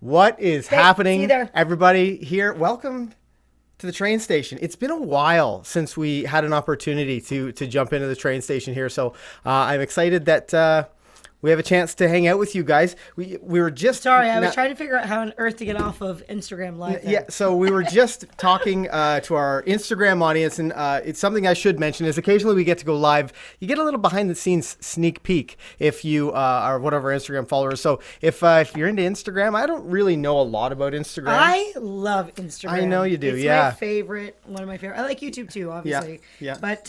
What is See happening, you there. everybody here? Welcome to the train station. It's been a while since we had an opportunity to jump into the train station here, so I'm excited that we have a chance to hang out with you guys. We were just Sorry, I was trying to figure out how on earth to get off of Instagram Live. Yeah, so we were just talking to our Instagram audience, and it's something I should mention is occasionally we get to go live. You get a little behind-the-scenes sneak peek if you are one of our Instagram followers. So if you're into Instagram, I don't really know a lot about Instagram. I love Instagram. I know you do, it's yeah. my favorite, one of my favorite. I like YouTube too, obviously. Yeah. But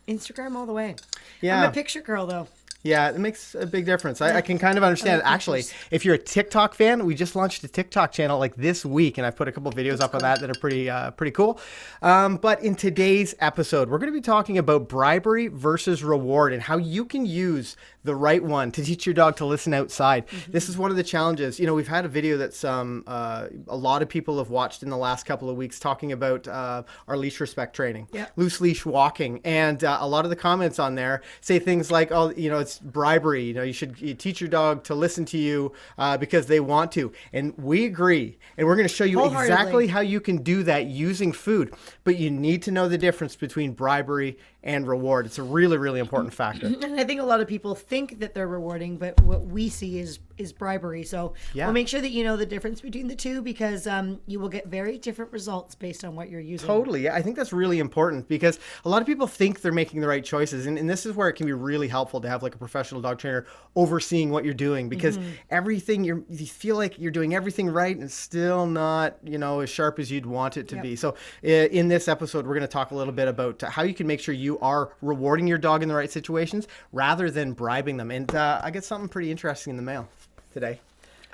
Instagram all the way. Yeah. I'm a picture girl, though. Yeah, it makes a big difference. I can kind of understand it. Actually, if you're a TikTok fan, we just launched a TikTok channel like this week, and I put a couple videos up on that are pretty cool. But in today's episode, we're going to be talking about bribery versus reward and how you can use the right one to teach your dog to listen outside. Mm-hmm. This is one of the challenges. You know, we've had a video that's a lot of people have watched in the last couple of weeks talking about our leash respect training, loose leash walking, and a lot of the comments on there say things like, "Oh, you know, it's bribery. You know, you teach your dog to listen to you because they want to." And we agree. And we're going to show you exactly how you can do that using food. But you need to know the difference between bribery and reward. It's a really, really important factor. And I think a lot of people think that they're rewarding, but what we see is bribery. So we'll make sure that you know the difference between the two, because you will get very different results based on what you're using. Totally. Yeah, I think that's really important because a lot of people think they're making the right choices. And this is where it can be really helpful to have like a professional dog trainer overseeing what you're doing, because everything you feel like you're doing everything right and it's still not, you know, as sharp as you'd want it to be. So in this episode, we're going to talk a little bit about how you can make sure you are rewarding your dog in the right situations rather than bribing them. And I get something pretty interesting in the mail today.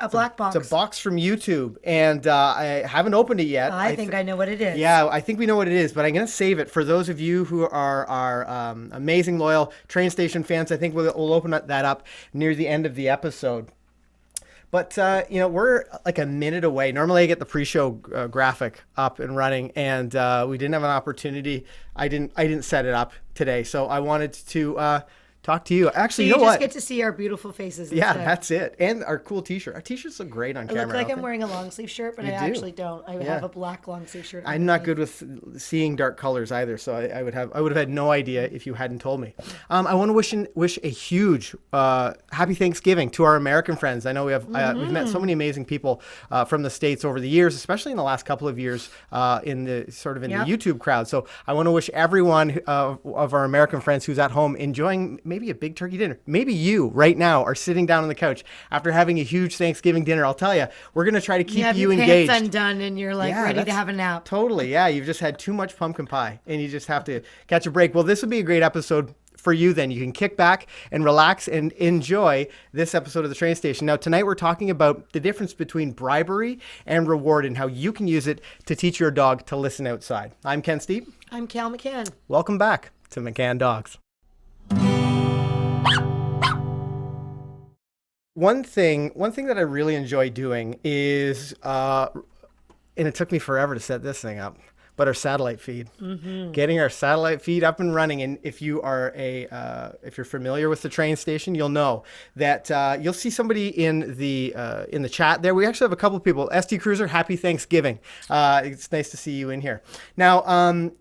A black box. It's a box from YouTube, and I haven't opened it yet. I think I know what it is. Yeah, I think we know what it is, but I'm going to save it for those of you who are amazing, loyal train station fans. I think we'll open that up near the end of the episode. But, you know, we're like a minute away. Normally I get the pre-show graphic up and running, and we didn't have an opportunity. I didn't set it up today, so I wanted to talk to you. Actually, you know what? You just get to see our beautiful faces. Yeah, instead. That's it. And our cool t-shirt. Our t-shirts look great on camera. I look like I'm wearing a long sleeve shirt, but I actually don't. I have a black long sleeve shirt. I'm not good with seeing dark colors either, so I would have had no idea if you hadn't told me. I want to wish a huge happy Thanksgiving to our American friends. I know we have we've met so many amazing people from the States over the years, especially in the last couple of years in the YouTube crowd. So I want to wish everyone of our American friends who's at home enjoying maybe a big turkey dinner. Maybe you right now are sitting down on the couch after having a huge Thanksgiving dinner. I'll tell you, we're going to try to keep you engaged. Pants undone and you're like ready to have a nap. Totally. Yeah. You've just had too much pumpkin pie and you just have to catch a break. Well, this would be a great episode for you then. You can kick back and relax and enjoy this episode of The Train Station. Now, tonight we're talking about the difference between bribery and reward and how you can use it to teach your dog to listen outside. I'm Ken Steepe. I'm Kayl McCann. Welcome back to McCann Dogs. One thing that I really enjoy doing is, and it took me forever to set this thing up, but our satellite feed. Getting our satellite feed up and running. And if you are if you're familiar with the train station, you'll know that you'll see somebody in the chat there. We actually have a couple of people. ST Cruiser, happy Thanksgiving. It's nice to see you in here. Now,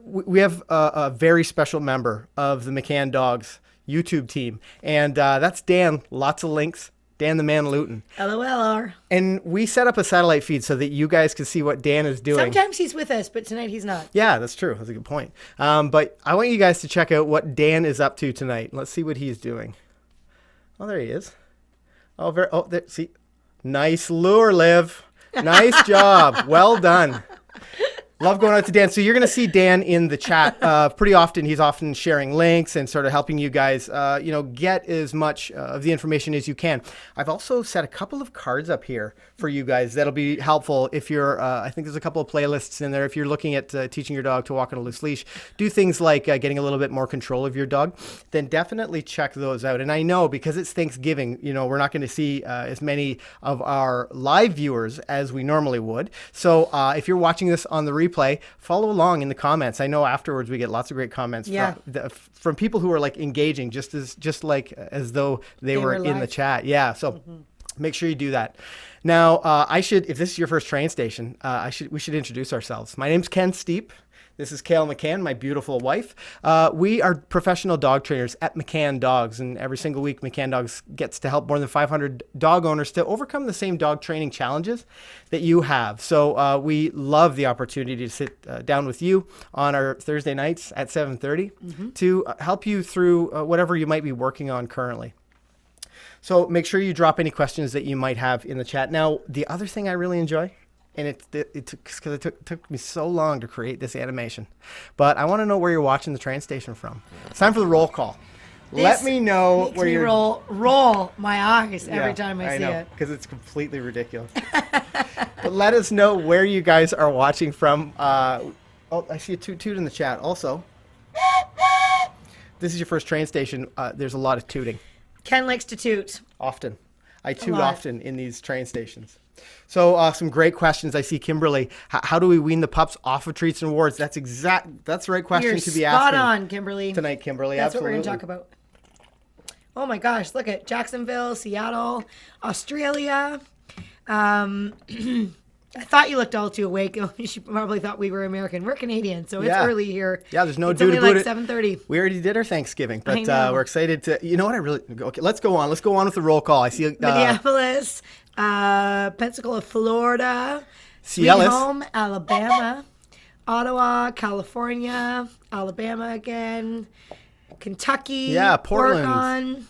we have a very special member of the McCann Dogs YouTube team, and that's Dan. Lots of links. Dan the Man Luton. LOLR. And we set up a satellite feed so that you guys can see what Dan is doing. Sometimes he's with us, but tonight he's not. Yeah, that's true. That's a good point. But I want you guys to check out what Dan is up to tonight. Let's see what he's doing. Oh, there he is. Oh, there. See, nice lure, Liv. Nice job. Well done. Love going out to Dan. So you're going to see Dan in the chat pretty often. He's often sharing links and sort of helping you guys, get as much of the information as you can. I've also set a couple of cards up here for you guys that'll be helpful if you're, I think there's a couple of playlists in there. If you're looking at teaching your dog to walk on a loose leash, do things like getting a little bit more control of your dog, then definitely check those out. And I know because it's Thanksgiving, we're not going to see as many of our live viewers as we normally would. So if you're watching this on the replay, follow along in the comments. I know afterwards we get lots of great comments from people who are like engaging just as though they were in the chat. Yeah. So Make sure you do that. Now, if this is your first train station, we should introduce ourselves. My name's Ken Steepe. This is Kayl McCann, my beautiful wife. We are professional dog trainers at McCann Dogs, and every single week McCann Dogs gets to help more than 500 dog owners to overcome the same dog training challenges that you have. So we love the opportunity to sit down with you on our Thursday nights at 7:30 to help you through whatever you might be working on currently. So make sure you drop any questions that you might have in the chat. Now, the other thing I really enjoy, and it took me so long to create this animation, but I want to know where you're watching the train station from. It's time for the roll call. Let me know where you're... roll my eyes every time I see it. Because it's completely ridiculous. But let us know where you guys are watching from. Oh, I see a toot in the chat. Also, this is your first train station. There's a lot of tooting. Ken likes to toot. Often. I toot often in these train stations. So some great questions. I see Kimberly. How do we wean the pups off of treats and rewards? That's the right question to be asking. Spot on, Kimberly. Tonight, Kimberly. That's Absolutely. what we're going to talk about. Oh my gosh, look at Jacksonville, Seattle, Australia. I thought you looked all too awake. She probably thought we were American. We're Canadian, so it's early here. Yeah, there's no it's due to only boot like 7:30. We already did our Thanksgiving, but we're excited to. You know what? Okay, let's go on. Let's go on with the roll call. I see Minneapolis, Pensacola, Florida, Sweet Cialis. Home, Alabama, Ottawa, California, Alabama again, Kentucky, Portland. Oregon.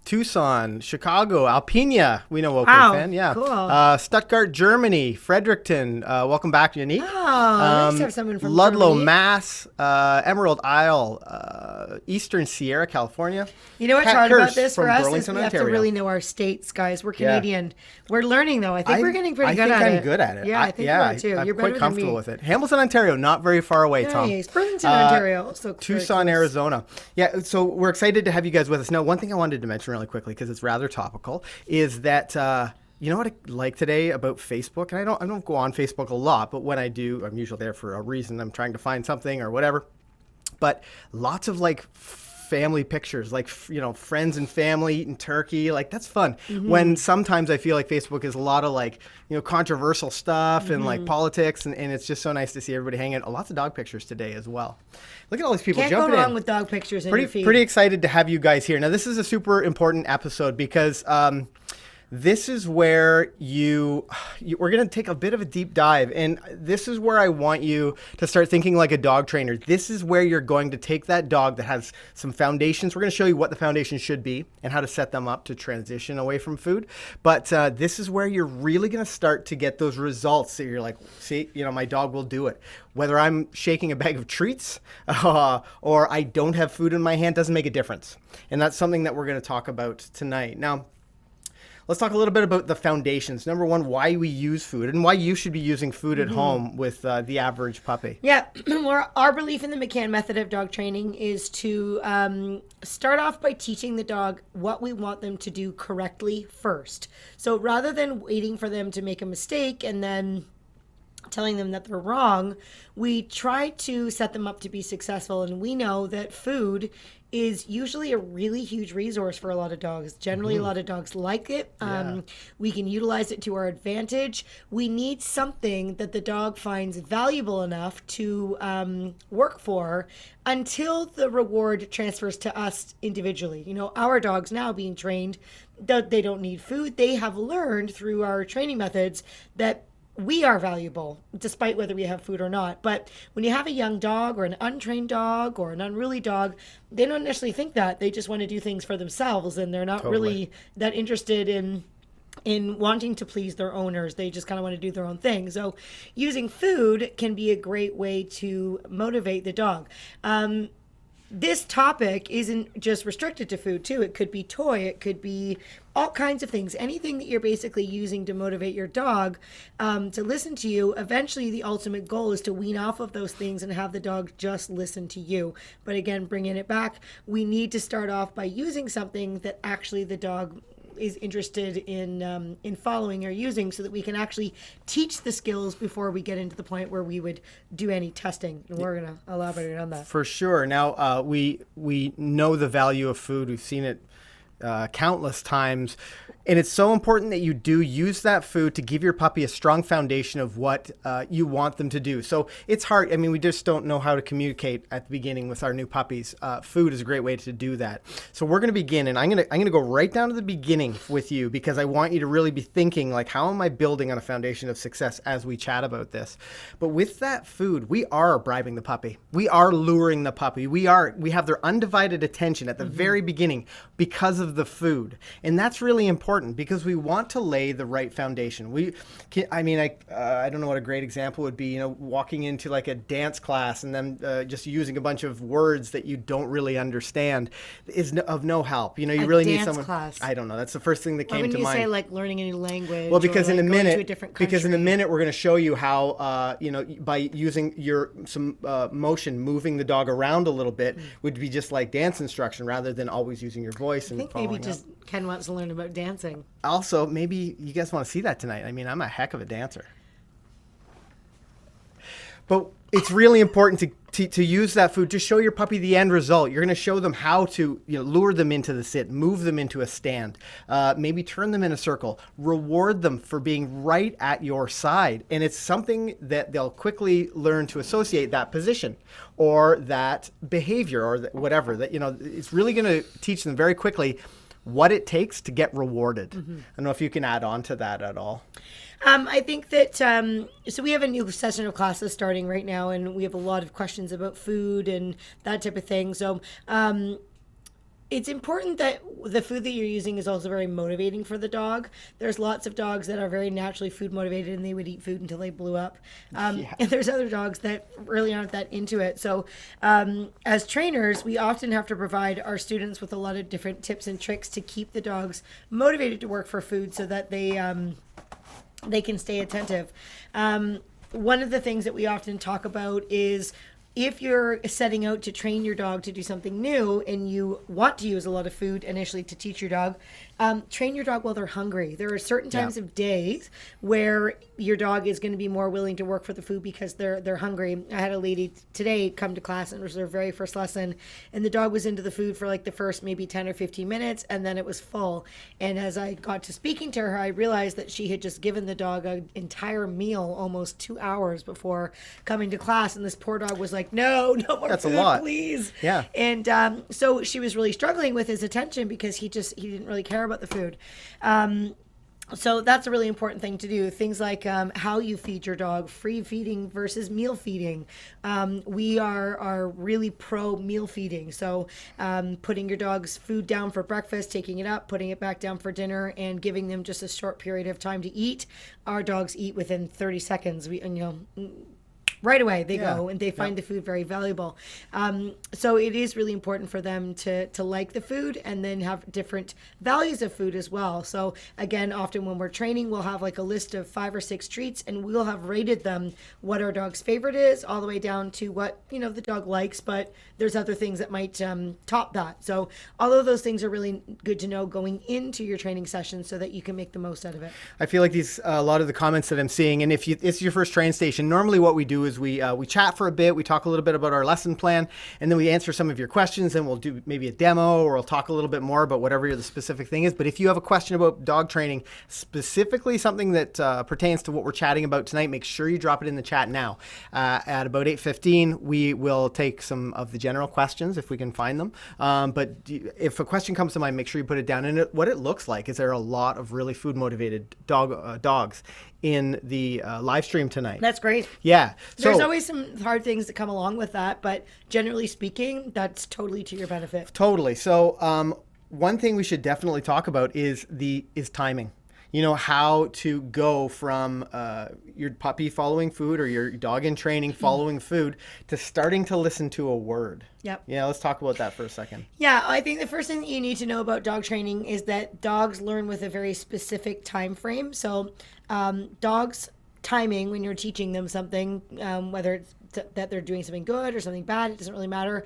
Tucson, Chicago, Alpena. We know Oakland fan. Yeah. Cool. Stuttgart, Germany, Fredericton. Welcome back, Unique. Nice to have someone from Ludlow, Germany. Mass. Emerald Isle, Eastern Sierra, California. You know what's Pat hard Kirsch about this from for us Burlington, is we have Ontario. to really know our states, guys. We're Canadian. We're learning, though. I think we're getting pretty good at it. I think I'm good at it. Yeah, I think you are, too. I'm You're quite better comfortable than me. with it. Hamilton, Ontario, not very far away, Tom. Nice. Burlington, Ontario. So Tucson, Arizona. Yeah, so we're excited to have you guys with us. Now, one thing I wanted to mention really quickly, because it's rather topical, is that you know what I like today about Facebook? And I don't go on Facebook a lot, but when I do, I'm usually there for a reason. I'm trying to find something or whatever. But lots of like family pictures, like, you know, friends and family eating turkey. Like, that's fun. When sometimes I feel like Facebook is a lot of like, you know, controversial stuff and like politics, and it's just so nice to see everybody hanging out. Lots of dog pictures today as well. Look at all these people Can't jumping in. go wrong with dog pictures in your feed. Pretty excited to have you guys here. Now, this is a super important episode because this is where we're going to take a bit of a deep dive, and this is where I want you to start thinking like a dog trainer. This is where you're going to take that dog that has some foundations. We're going to show you what the foundations should be and how to set them up to transition away from food. But this is where you're really going to start to get those results that you're like, see, you know, my dog will do it. Whether I'm shaking a bag of treats or I don't have food in my hand doesn't make a difference. And that's something that we're going to talk about tonight. Now, let's talk a little bit about the foundations. Number one, why we use food and why you should be using food at home with the average puppy. Yeah, our belief in the McCann method of dog training is to start off by teaching the dog what we want them to do correctly first. So rather than waiting for them to make a mistake and then telling them that they're wrong, we try to set them up to be successful. And we know that food is usually a really huge resource for a lot of dogs. Generally, a lot of dogs like it. We can utilize it to our advantage. We need something that the dog finds valuable enough to work for until the reward transfers to us individually. You know, our dogs now being trained, they don't need food. They have learned through our training methods that we are valuable, despite whether we have food or not. But when you have a young dog or an untrained dog or an unruly dog, they don't necessarily think that. They just want to do things for themselves, and they're not really that interested in wanting to please their owners. They just kind of want to do their own thing. So using food can be a great way to motivate the dog. This topic isn't just restricted to food too. It could be toy, it could be all kinds of things. Anything that you're basically using to motivate your dog to listen to you. Eventually, the ultimate goal is to wean off of those things and have the dog just listen to you. But again, bringing it back, we need to start off by using something that actually the dog is interested in following or using, so that we can actually teach the skills before we get into the point where we would do any testing. And we're going to elaborate on that. For sure. Now, we know the value of food. We've seen it countless times. And it's so important that you do use that food to give your puppy a strong foundation of what you want them to do. So it's hard. I mean, we just don't know how to communicate at the beginning with our new puppies. Food is a great way to do that. So we're going to begin, and I'm going to go right down to the beginning with you, because I want you to really be thinking, like, how am I building on a foundation of success as we chat about this? But with that food, we are bribing the puppy. We are luring the puppy. We have their undivided attention at the very beginning because of the food. And that's really important, because we want to lay the right foundation. I don't know what a great example would be, walking into like a dance class and then just using a bunch of words that you don't really understand is of no help. You really need someone. Class. I don't know. That's the first thing that came to mind. When you say like learning a new language, well, because or in like a going minute, to a different country. because in a minute we're going to show you how by using some motion, moving the dog around a little bit would be just like dance instruction rather than always using your voice. I think maybe just Ken wants to learn about dancing. Also, maybe you guys want to see that tonight. I mean, I'm a heck of a dancer. But it's really important to use that food to show your puppy the end result. You're going to show them how to lure them into the sit, move them into a stand, maybe turn them in a circle, reward them for being right at your side. And it's something that they'll quickly learn to associate that position or that behavior or whatever. It's really going to teach them very quickly what it takes to get rewarded. I don't know if you can add on to that at all. I think that, so we have a new session of classes starting right now, and we have a lot of questions about food and that type of thing. So it's important that the food that you're using is also very motivating for the dog. There's lots of dogs that are very naturally food motivated, and they would eat food until they blew up. And there's other dogs that really aren't that into it. So as trainers, we often have to provide our students with a lot of different tips and tricks to keep the dogs motivated to work for food so that they can stay attentive. One of the things that we often talk about is if you're setting out to train your dog to do something new and you want to use a lot of food initially to teach your dog, train your dog while they're hungry. There are certain times of days where your dog is going to be more willing to work for the food because they're hungry. I had a lady today come to class, and it was their very first lesson, and the dog was into the food for like the first maybe 10 or 15 minutes, and then it was full. And as I got to speaking to her, I realized that she had just given the dog an entire meal almost 2 hours before coming to class, and this poor dog was like, no more That's food, a lot. please. Yeah. And so she was really struggling with his attention because he didn't really care about the food. So that's a really important thing to do. Things like how you feed your dog, free feeding versus meal feeding. We are really pro meal feeding. So putting your dog's food down for breakfast, taking it up, putting it back down for dinner, and giving them just a short period of time to eat. Our dogs eat within 30 seconds. Right away they go and they find the food very valuable. So it is really important for them to like the food and then have different values of food as well. So again, often when we're training, we'll have like a list of 5 or 6 treats, and we'll have rated them what our dog's favorite is, all the way down to what the dog likes, but there's other things that might top that. So all of those things are really good to know going into your training session so that you can make the most out of it. I feel like a lot of the comments that I'm seeing, and if it's your first train station, normally what we do is we chat for a bit, we talk a little bit about our lesson plan, and then we answer some of your questions, and we'll do maybe a demo, or we'll talk a little bit more about whatever the specific thing is. But if you have a question about dog training, specifically something that pertains to what we're chatting about tonight, make sure you drop it in the chat now. At about 8:15, we will take some of the general questions if we can find them. But if a question comes to mind, make sure you put it down. And what it looks like is there are a lot of really food motivated dogs in the live stream tonight. That's great. Yeah. There's always some hard things that come along with that, but generally speaking, that's totally to your benefit. Totally. So one thing we should definitely talk about is timing. How to go from your puppy following food or your dog in training following food to starting to listen to a word. Yep. Yeah, let's talk about that for a second. Yeah, I think the first thing that you need to know about dog training is that dogs learn with a very specific time frame. So dogs timing when you're teaching them something, whether it's that they're doing something good or something bad, it doesn't really matter,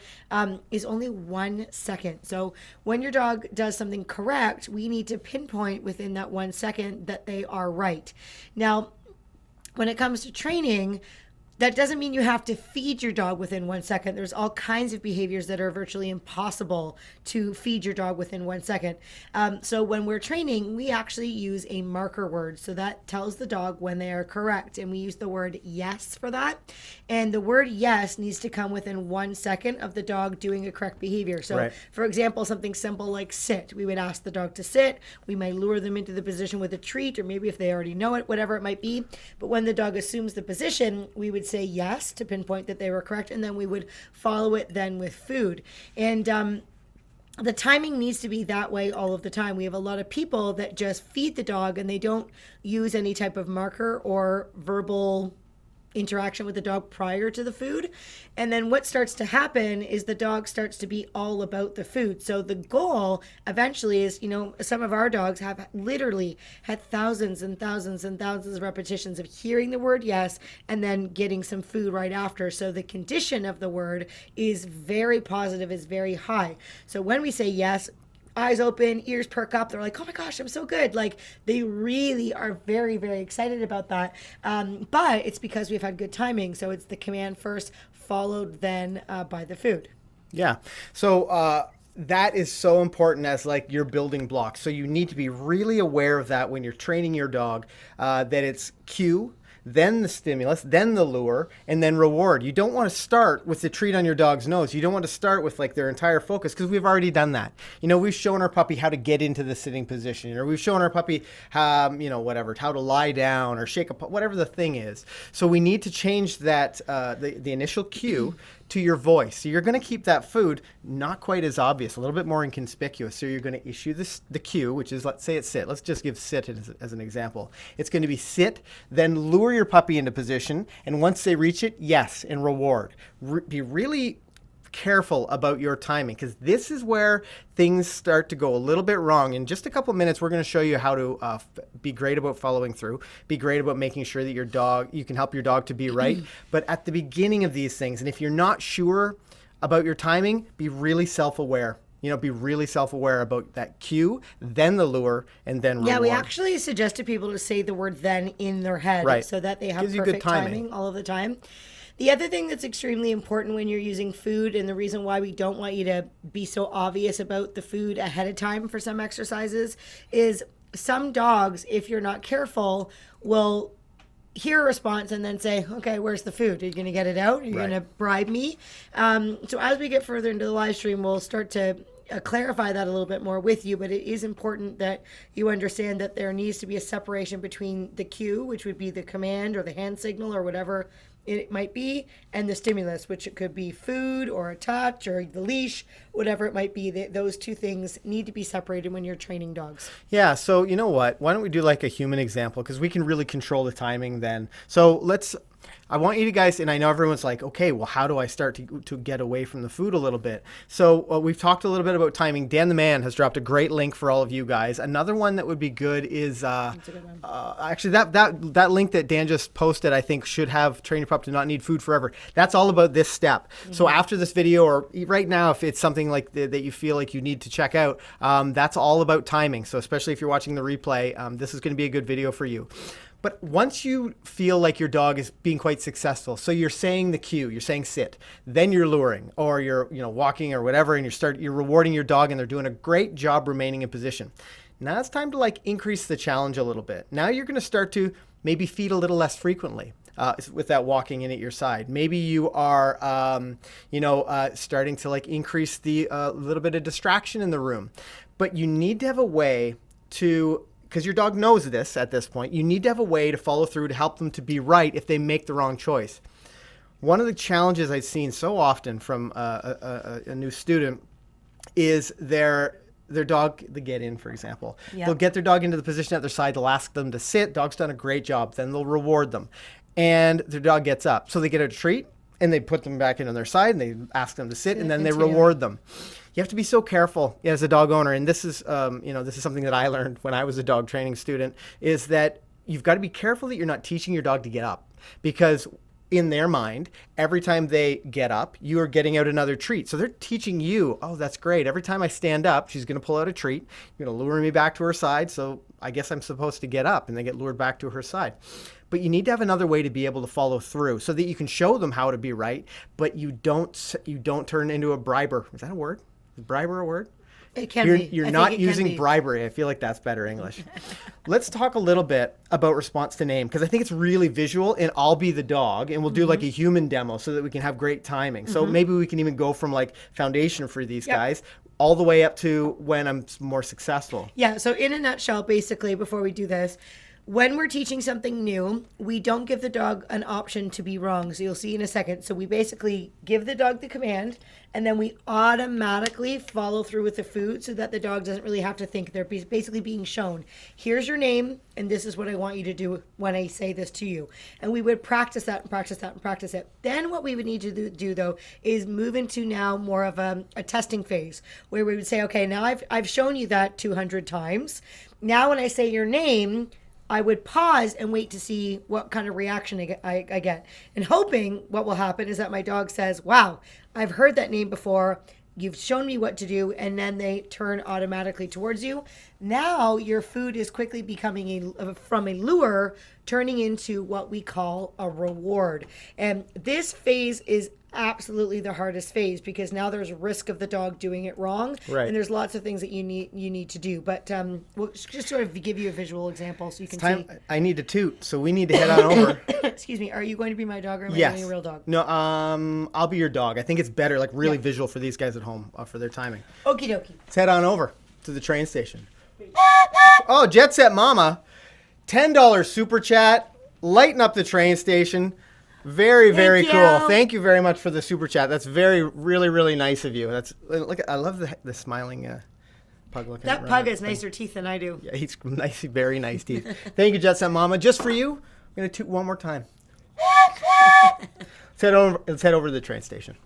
is only 1 second. So when your dog does something correct, we need to pinpoint within that 1 second that they are right. Now, when it comes to training, That doesn't mean you have to feed your dog within 1 second. There's all kinds of behaviors that are virtually impossible to feed your dog within 1 second. So when we're training, we actually use a marker word. So that tells the dog when they are correct. And we use the word yes for that. And the word yes needs to come within 1 second of the dog doing a correct behavior. So Right. for example, something simple like sit. We would ask the dog to sit. We might lure them into the position with a treat, or maybe if they already know it, whatever it might be. But when the dog assumes the position, we would say yes to pinpoint that they were correct, and then we would follow it then with food. And the timing needs to be that way all of the time. We have a lot of people that just feed the dog and they don't use any type of marker or verbal interaction with the dog prior to the food. And then what starts to happen is the dog starts to be all about the food. So the goal eventually is, some of our dogs have literally had thousands and thousands and thousands of repetitions of hearing the word yes and then getting some food right after. So the condition of the word is very positive, is very high. So when we say yes, eyes open, ears perk up. They're like, oh my gosh, I'm so good. Like, they really are very, very excited about that. But it's because we've had good timing. So it's the command first, followed then by the food. Yeah. So that is so important as like your building blocks. So you need to be really aware of that when you're training your dog, that it's cue, then the stimulus, then the lure, and then reward. You don't want to start with the treat on your dog's nose. You don't want to start with like their entire focus, because we've already done that. We've shown our puppy how to get into the sitting position, or we've shown our puppy how to lie down or shake whatever the thing is. So we need to change that, the initial cue to your voice. So you're going to keep that food not quite as obvious, a little bit more inconspicuous. So you're going to issue the cue, which is, let's say it's sit. Let's just give sit as an example. It's going to be sit, then lure your puppy into position. And once they reach it, yes, and reward. Be really careful about your timing, because this is where things start to go a little bit wrong. In just a couple minutes, we're going to show you how to be great about following through, be great about making sure that you can help your dog to be right. But at the beginning of these things, and if you're not sure about your timing, be really self-aware. Be really self-aware about that cue, then the lure, and then reward. Yeah, we actually suggest to people to say the word then in their head, right, so that they have gives you perfect good timing all of the time. The other thing that's extremely important when you're using food, and the reason why we don't want you to be so obvious about the food ahead of time for some exercises, is some dogs, if you're not careful, will hear a response and then say, okay, where's the food? Are you going to get it out? Are you Right. going to bribe me? So as we get further into the live stream, we'll start to clarify that a little bit more with you, but it is important that you understand that there needs to be a separation between the cue, which would be the command or the hand signal or whatever it might be, and the stimulus, which it could be food or a touch or the leash, whatever it might be. Those two things need to be separated when you're training dogs. Yeah, so you know what? Why don't we do like a human example, because we can really control the timing then. So I want you guys, and I know everyone's like, okay, well, how do I start to get away from the food a little bit? So we've talked a little bit about timing. Dan the Man has dropped a great link for all of you guys. Another one that would be good is That's a good one. actually that link that Dan just posted, I think should have train your pup to not need food forever. That's all about this step. So after this video, or right now, if it's something like that you feel like you need to check out, that's all about timing. So especially if you're watching the replay, this is going to be a good video for you. But once you feel like your dog is being quite successful, so you're saying the cue, you're saying sit, then you're luring, or you're walking or whatever, and you're rewarding your dog, and they're doing a great job remaining in position. Now it's time to increase the challenge a little bit. Now you're going to start to maybe feed a little less frequently. With that walking in at your side. Maybe you are, starting to increase the little bit of distraction in the room. But you need to have a way to, because your dog knows this at this point, you need to have a way to follow through to help them to be right if they make the wrong choice. One of the challenges I've seen so often from a new student is their dog, the get in, for example. Yeah. They'll get their dog into the position at their side. They'll ask them to sit. Dog's done a great job. Then they'll reward them. And their dog gets up. So they get a treat, and they put them back in on their side, and they ask them to sit, and then they reward them. You have to be so careful as a dog owner, and this is something that I learned when I was a dog training student, is that you've got to be careful that you're not teaching your dog to get up, because in their mind, every time they get up, you are getting out another treat. So they're teaching you, oh, that's great. Every time I stand up, she's going to pull out a treat. You're going to lure me back to her side, so I guess I'm supposed to get up, and they get lured back to her side. but you need to have another way to be able to follow through so that you can show them how to be right, but you don't turn into a briber. Is that a word? Is briber a word? It can You're, be. you're I not think it can using be. bribery. I feel like that's better English. Let's talk a little bit about response to name, because I think it's really visual, and I'll be the dog, and we'll do like a human demo so that we can have great timing. So maybe we can even go from like foundation for these guys all the way up to when I'm more successful. Yeah, so in a nutshell, basically, before we do this, when we're teaching something new, we don't give the dog an option to be wrong. So you'll see in a second. So we basically give the dog the command, and then we automatically follow through with the food so that the dog doesn't really have to think. They're basically being shown, here's your name, and this is what I want you to do when I say this to you. And we would practice that and practice that and practice it. Then what we would need to do though, is move into now more of a testing phase where we would say, okay, now I've shown you that 200 times. Now when I say your name, I would pause and wait to see what kind of reaction I get. And hoping what will happen is that my dog says, wow, I've heard that name before. You've shown me what to do. And then they turn automatically towards you. Now your food is quickly becoming from a lure, turning into what we call a reward. And this phase is absolutely the hardest phase because now there's a risk of the dog doing it wrong, Right. and there's lots of things that you need to do. But we'll just sort of give you a visual example so you can Time. see. I need to toot, so we need to head on over. Excuse me. Are you going to be my dog or am I Yes. being a real dog? No, I'll be your dog. I think it's better, like really visual for these guys at home for their timing. Okie dokie. Let's head on over to the train station. Oh, Jet Set Mama, $10 super chat. Lighten up the train station. Very, very Thank cool. you. Thank you very much for the super chat. That's really, really nice of you. That's look. I love the smiling pug looking. That around pug that has thing. nicer teeth than I do. Yeah, he's nice, very nice teeth. Thank you, Jet Set Mama. Just for you, I'm gonna toot one more time. Let's head over to the train station.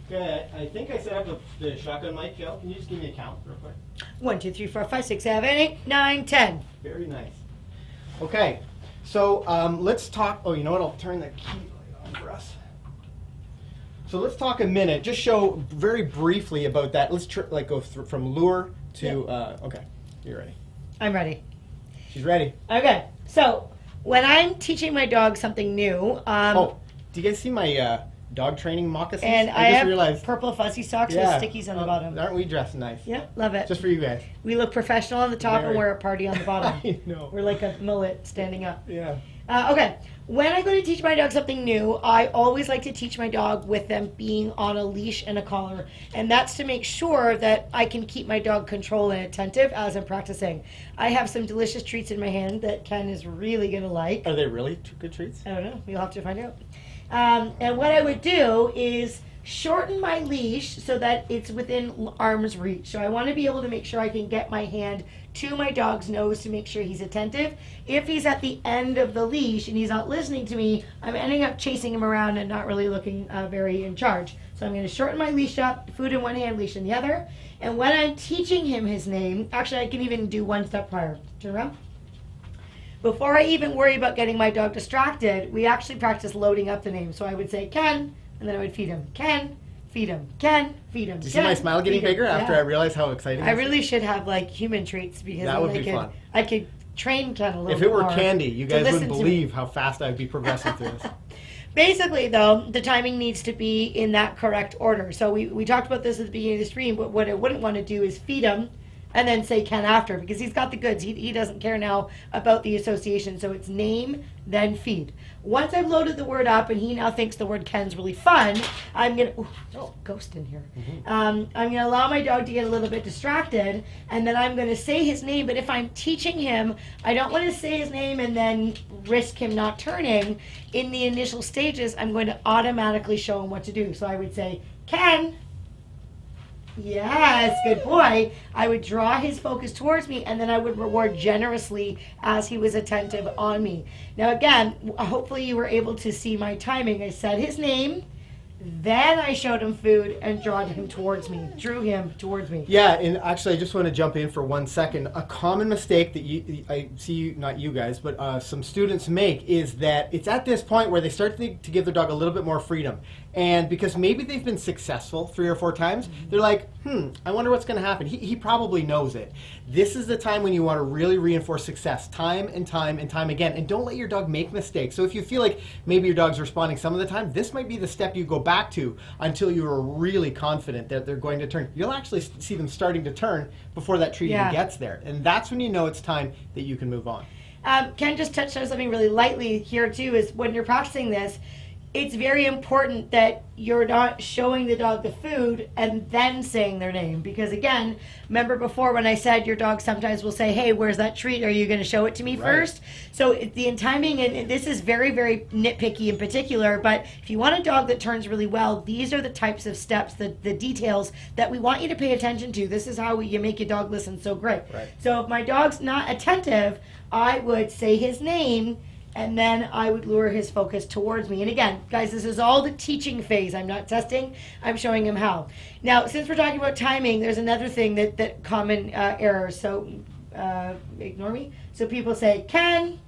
Okay, I think I set up the shotgun mic, Kayl. Can you just give me a count real quick? 1, 2, 3, 4, 5, 6, 7, 8, 9, 10. Very nice. Okay, so let's talk. Oh, you know what? I'll turn the key light on for us. So let's talk a minute. Just show very briefly about that. Let's go through from lure to. Okay, you're ready. I'm ready. She's ready. Okay, so when I'm teaching my dog something new, Oh, do you guys see my dog training moccasins? and I just have realized. purple fuzzy socks Yeah. with stickies on the bottom. Aren't we dressed nice? Yeah, love it. Just for you guys. We look professional on the top Very. and we're a party on the bottom. I know. We're like a mullet standing up. Yeah. Okay, when I go to teach my dog something new, I always like to teach my dog with them being on a leash and a collar. And that's to make sure that I can keep my dog controlled and attentive as I'm practicing. I have some delicious treats in my hand that Ken is really going to like. Are they really good treats? I don't know. We'll have to find out. And what I would do is shorten my leash so that it's within arm's reach. So I want to be able to make sure I can get my hand to my dog's nose to make sure he's attentive. If he's at the end of the leash and he's not listening to me, I'm ending up chasing him around and not really looking very in charge. So I'm going to shorten my leash up, food in one hand, leash in the other. And when I'm teaching him his name, actually I can even do one step prior. Turn around. Before I even worry about getting my dog distracted, we actually practice loading up the name. So I would say Ken, and then I would feed him. Ken, feed him. Ken, feed him. Do you see my smile getting bigger after I realized how exciting I this is? really should have like human treats because That then would be fun. I could train Ken a little If bit it were more candy, you to guys listen wouldn't to me. believe how fast I'd be progressing through this. Basically, though, the timing needs to be in that correct order. So we talked about this at the beginning of the stream, but what I wouldn't want to do is feed him and then say Ken after because he's got the goods. He doesn't care now about the association. So it's name, then feed. Once I've loaded the word up and he now thinks the word Ken's really fun, I'm going to... Oh, ghost in here. I'm going to allow my dog to get a little bit distracted, and then I'm going to say his name. But if I'm teaching him, I don't want to say his name and then risk him not turning. In the initial stages, I'm going to automatically show him what to do. So I would say, Ken... Yes, good boy. I would draw his focus towards me and then I would reward generously as he was attentive on me. Now again, hopefully you were able to see my timing. I said his name, Then I showed him food and drew him towards me. Yeah, and actually, I just want to jump in for 1 second. A common mistake that I see, not you guys, but some students make is that it's at this point where they start to give their dog a little bit more freedom. And because maybe they've been successful 3 or 4 times, they're like, I wonder what's going to happen. He probably knows it. This is the time when you want to really reinforce success time and time and time again. And don't let your dog make mistakes. So if you feel like maybe your dog's responding some of the time, this might be the step you go back to until you are really confident that they're going to turn. You'll actually see them starting to turn before that treat even gets there. And that's when you know it's time that you can move on. Ken just touched on something really lightly here too, is when you're practicing this, it's very important that you're not showing the dog the food and then saying their name. Because again, remember before when I said your dog sometimes will say, hey, where's that treat? Are you going to show it to me first? So the timing, and this is very, very nitpicky in particular, but if you want a dog that turns really well, these are the types of steps, the details that we want you to pay attention to. This is how you make your dog listen so great. So if my dog's not attentive, I would say his name, and then I would lure his focus towards me. And again, guys, this is all the teaching phase. I'm not testing. I'm showing him how. Now, since we're talking about timing, there's another thing that common errors. So ignore me. So people say, Ken.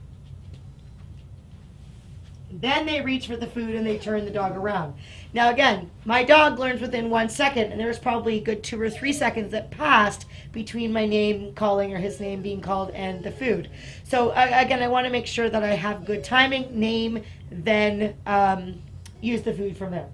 Then they reach for the food and they turn the dog around. Now again, my dog learns within 1 second, and there was probably a good 2 or 3 seconds that passed between my name calling or his name being called and the food. So again, I want to make sure that I have good timing, name, then use the food from there.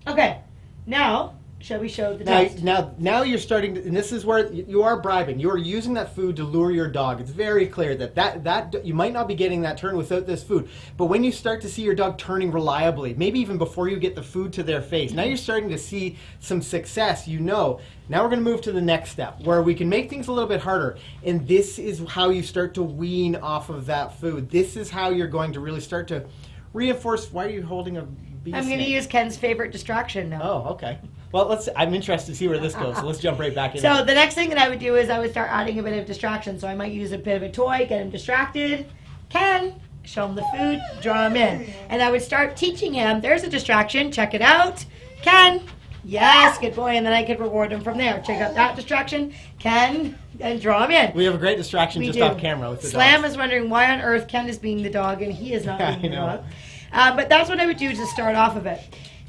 Okay, now shall we show the test? Now you're starting to, and this is where you are bribing. You are using that food to lure your dog. It's very clear that you might not be getting that turn without this food. But when you start to see your dog turning reliably, maybe even before you get the food to their face, now you're starting to see some success. Now we're going to move to the next step where we can make things a little bit harder. And this is how you start to wean off of that food. This is how you're going to really start to reinforce. Why are you holding a bee I'm going to use Ken's favorite distraction now. Oh, okay. Well, I'm interested to see where this goes, so let's jump right back in. So the next thing that I would do is I would start adding a bit of distraction. So I might use a bit of a toy, get him distracted. Ken, show him the food, draw him in. And I would start teaching him, there's a distraction, check it out. Ken, yes, good boy. And then I could reward him from there. Check out that distraction, Ken, and draw him in. We have a great distraction off camera with the Slam dogs. is wondering why on earth Ken is being the dog and he is not being the dog. But that's what I would do to start off of it.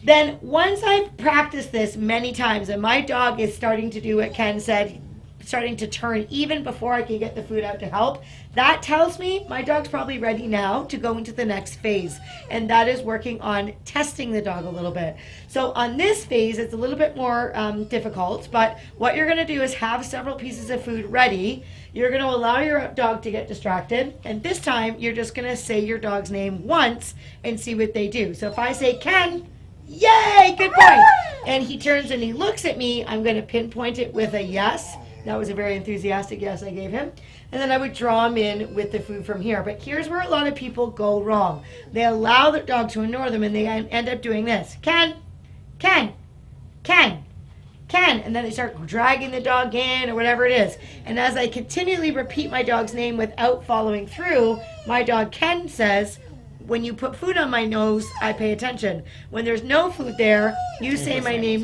Then once I've practiced this many times and my dog is starting to do what Ken said, starting to turn even before I can get the food out to help, that tells me my dog's probably ready now to go into the next phase. And that is working on testing the dog a little bit. So on this phase, it's a little bit more difficult, but what you're going to do is have several pieces of food ready. You're going to allow your dog to get distracted. And this time, you're just going to say your dog's name once and see what they do. So if I say, Ken, yay, good boy. And he turns and he looks at me, I'm going to pinpoint it with a yes. That was a very enthusiastic yes I gave him. And then I would draw him in with the food from here. But here's where a lot of people go wrong. They allow their dog to ignore them and they end up doing this. Ken, Ken, Ken, Ken. And then they start dragging the dog in or whatever it is. And as I continually repeat my dog's name without following through, my dog Ken says, when you put food on my nose, I pay attention. When there's no food there, you say my name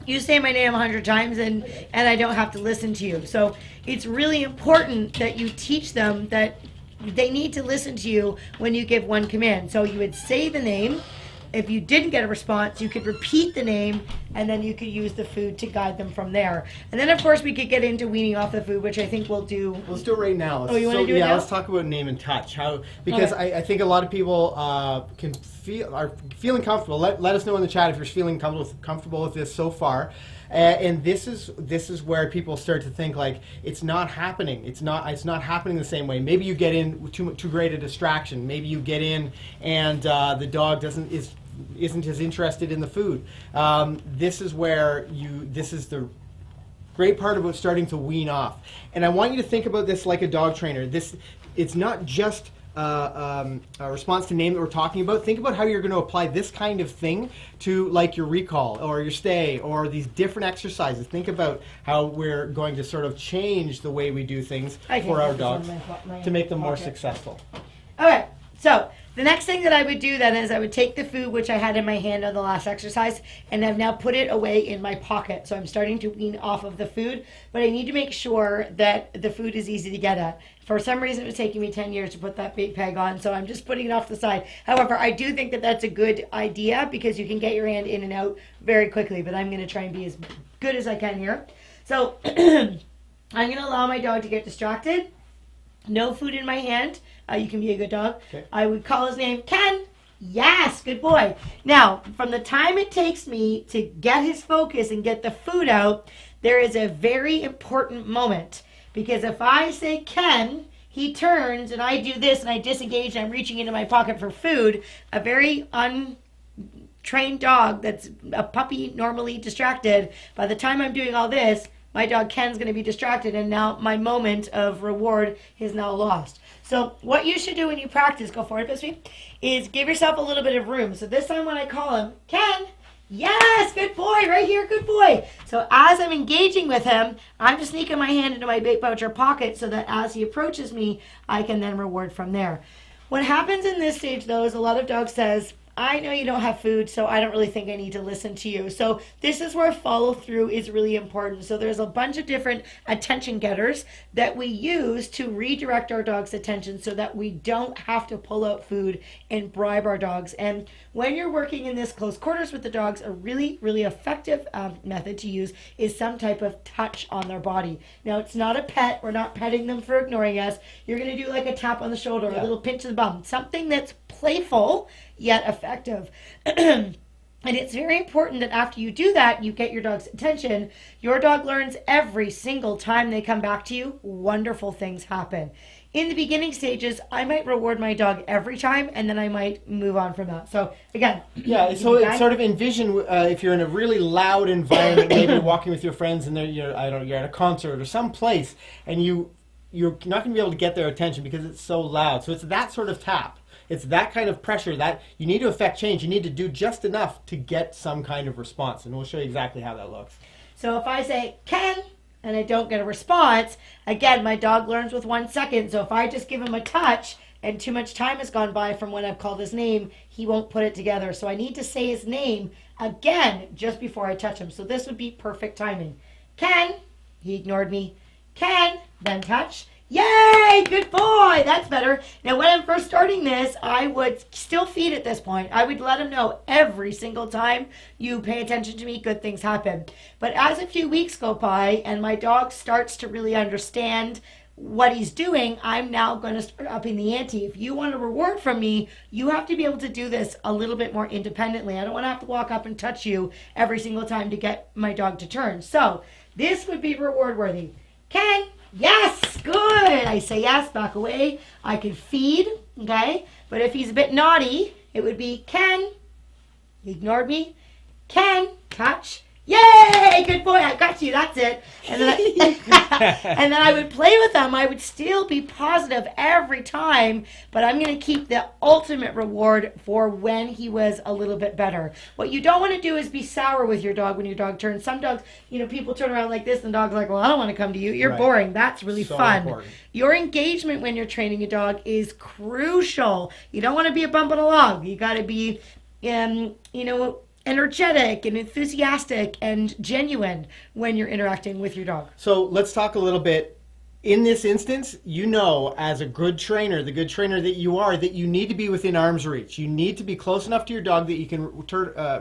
100 times and I don't have to listen to you. So it's really important that you teach them that they need to listen to you when you give one command. So you would say the name. If you didn't get a response, you could repeat the name, and then you could use the food to guide them from there. And then, of course, we could get into weaning off the food, which I think we'll do. Let's do it right now. You want to do it now? Yeah, let's talk about name and touch. Because I think a lot of people are feeling comfortable. Let us know in the chat if you're feeling comfortable with this so far. And this is where people start to think like it's not happening. It's not happening the same way. Maybe you get in with too great a distraction. Maybe you get in and the dog isn't as interested in the food. This is the great part about starting to wean off. And I want you to think about this like a dog trainer. It's not just a response to name that we're talking about. Think about how you're going to apply this kind of thing to like your recall or your stay or these different exercises. Think about how we're going to sort of change the way we do things for our dogs to make them more successful. Okay, so The next thing that I would do then is I would take the food which I had in my hand on the last exercise, and I've now put it away in my pocket. So I'm starting to wean off of the food, but I need to make sure that the food is easy to get at. For some reason, it was taking me 10 years to put that bait peg on, so I'm just putting it off the side. However, I do think that that's a good idea because you can get your hand in and out very quickly, but I'm going to try and be as good as I can here. So I'm going to allow my dog to get distracted. No food in my hand. You can be a good dog. Okay. I would call his name, Ken. Yes, good boy. Now, from the time it takes me to get his focus and get the food out, there is a very important moment. Because if I say Ken, he turns and I do this and I disengage and I'm reaching into my pocket for food, a very untrained dog that's a puppy normally distracted, by the time I'm doing all this, my dog Ken's going to be distracted and now my moment of reward is now lost. So what you should do when you practice, go forward, Bisbee, is give yourself a little bit of room. So this time when I call him, Ken, yes, good boy, right here, good boy. So as I'm engaging with him, I'm just sneaking my hand into my bait pouch or pocket so that as he approaches me, I can then reward from there. What happens in this stage, though, is a lot of dogs says, I know you don't have food, so I don't really think I need to listen to you. So this is where follow through is really important. So there's a bunch of different attention getters that we use to redirect our dog's attention so that we don't have to pull out food and bribe our dogs. And when you're working in this close quarters with the dogs, a really, really effective method to use is some type of touch on their body. Now, it's not a pet. We're not petting them for ignoring us. You're going to do like a tap on the shoulder, a little pinch of the bum, something that's playful yet effective. And it's very important that after you do that, you get your dog's attention. Your dog learns every single time they come back to you, wonderful things happen. In the beginning stages, I might reward my dog every time, and then I might move on from that. So again, yeah. So it's sort of envision if you're in a really loud environment, maybe you're walking with your friends, and you're at a concert or some place, and you're not going to be able to get their attention because it's so loud. So it's that sort of tap. It's that kind of pressure that you need to affect change. You need to do just enough to get some kind of response, and we'll show you exactly how that looks. So if I say, Ken, and I don't get a response, again, my dog learns with 1 second. So if I just give him a touch and too much time has gone by from when I've called his name, he won't put it together. So I need to say his name again just before I touch him. So this would be perfect timing. Ken, he ignored me. Ken, then touch. Yay, good boy, that's better. Now when I'm first starting this, I would still feed at this point. I would let him know every single time you pay attention to me, good things happen. But as a few weeks go by and my dog starts to really understand what he's doing, I'm now going to start upping the ante. If you want a reward from me, you have to be able to do this a little bit more independently. I don't want to have to walk up and touch you every single time to get my dog to turn. So this would be reward worthy. Ken, yes, good. I say yes, back away. I can feed, okay? But if he's a bit naughty, it would be Ken, he ignored me. Ken, touch. Yay, good boy, I got you, that's it. And then and then I would play with them. I would still be positive every time, but I'm going to keep the ultimate reward for when he was a little bit better. What you don't want to do is be sour with your dog when your dog turns. Some dogs, people turn around like this and the dog's like, well, I don't want to come to you. You're boring. That's really fun. Important. Your engagement when you're training a dog is crucial. You don't want to be a bumping along. You got to be, energetic and enthusiastic and genuine when you're interacting with your dog. So let's talk a little bit. In this instance, as a good trainer, the good trainer that you are, that you need to be within arm's reach. You need to be close enough to your dog that you can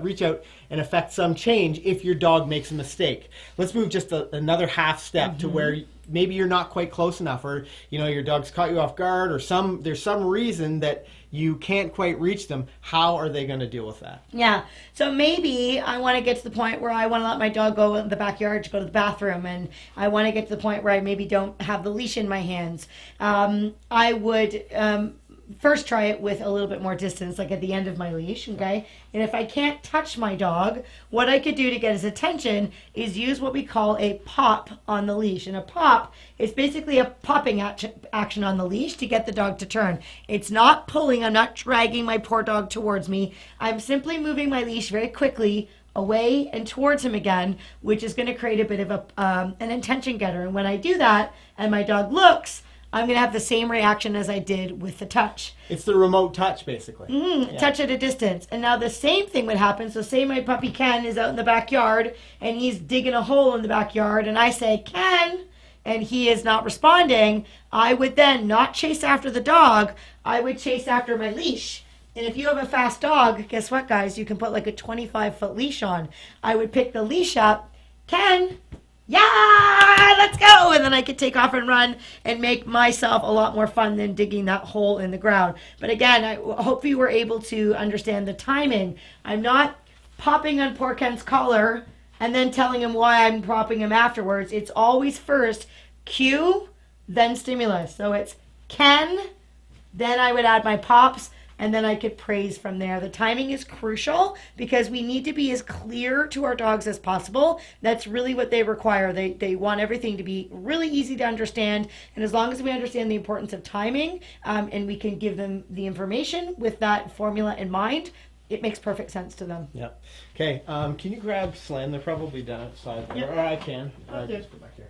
reach out and affect some change if your dog makes a mistake. Let's move just another half step to where maybe you're not quite close enough, or your dog's caught you off guard, or there's some reason that you can't quite reach them. How are they going to deal with that? Yeah. So maybe I want to get to the point where I want to let my dog go in the backyard to go to the bathroom, and I want to get to the point where I maybe don't have the leash in my hands. I would first try it with a little bit more distance, like at the end of my leash, okay? And if I can't touch my dog, what I could do to get his attention is use what we call a pop on the leash. And a pop is basically a popping action on the leash to get the dog to turn. It's not pulling. I'm not dragging my poor dog towards me. I'm simply moving my leash very quickly away and towards him again, which is going to create a bit of an attention getter. And when I do that and my dog looks, I'm going to have the same reaction as I did with the touch. It's the remote touch, basically. Touch at a distance. And now the same thing would happen. So say my puppy Ken is out in the backyard and he's digging a hole in the backyard and I say, Ken, and he is not responding. I would then not chase after the dog. I would chase after my leash. And if you have a fast dog, guess what, guys? You can put like a 25-foot leash on. I would pick the leash up. Ken, yeah, let's go. And then I could take off and run and make myself a lot more fun than digging that hole in the ground. But again, I hope you were able to understand the timing. I'm not popping on poor Ken's collar and then telling him why I'm propping him afterwards. It's always first cue, then stimulus. So it's Ken, then I would add my pops, and then I could praise from there. The timing is crucial because we need to be as clear to our dogs as possible. That's really what they require. They want everything to be really easy to understand. And as long as we understand the importance of timing and we can give them the information with that formula in mind, it makes perfect sense to them. Yeah. Okay. Can you grab Slim? They're probably down outside there. Yeah. Or I can. Okay. Just go back here.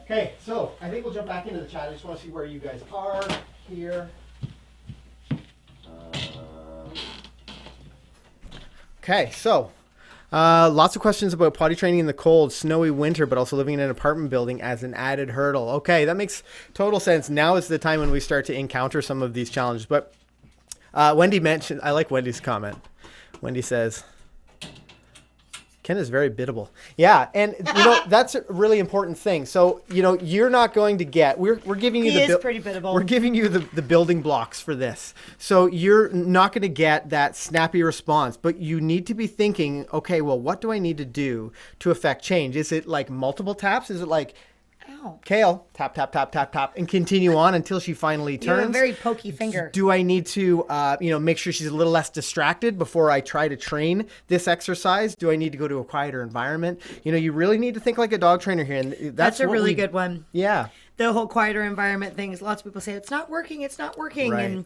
Okay. So I think we'll jump back into the chat. I just want to see where you guys are here. Okay, so lots of questions about potty training in the cold, snowy winter, but also living in an apartment building as an added hurdle. Okay, that makes total sense. Now is the time when we start to encounter some of these challenges. But Wendy mentioned, I like Wendy's comment. Wendy says, Ken is very biddable. Yeah, and that's a really important thing. So you're not going to get. We're giving you He is pretty biddable. We're giving you the building blocks for this. So you're not going to get that snappy response, but you need to be thinking, okay, well, what do I need to do to affect change? Is it like multiple taps? Is it like, Ow. Kayl, tap, tap, tap, tap, tap, and continue on until she finally turns? You have a very pokey finger. Do I need to, make sure she's a little less distracted before I try to train this exercise? Do I need to go to a quieter environment? You really need to think like a dog trainer here. And That's a really good one. Yeah. The whole quieter environment things. Lots of people say it's not working. Right. And,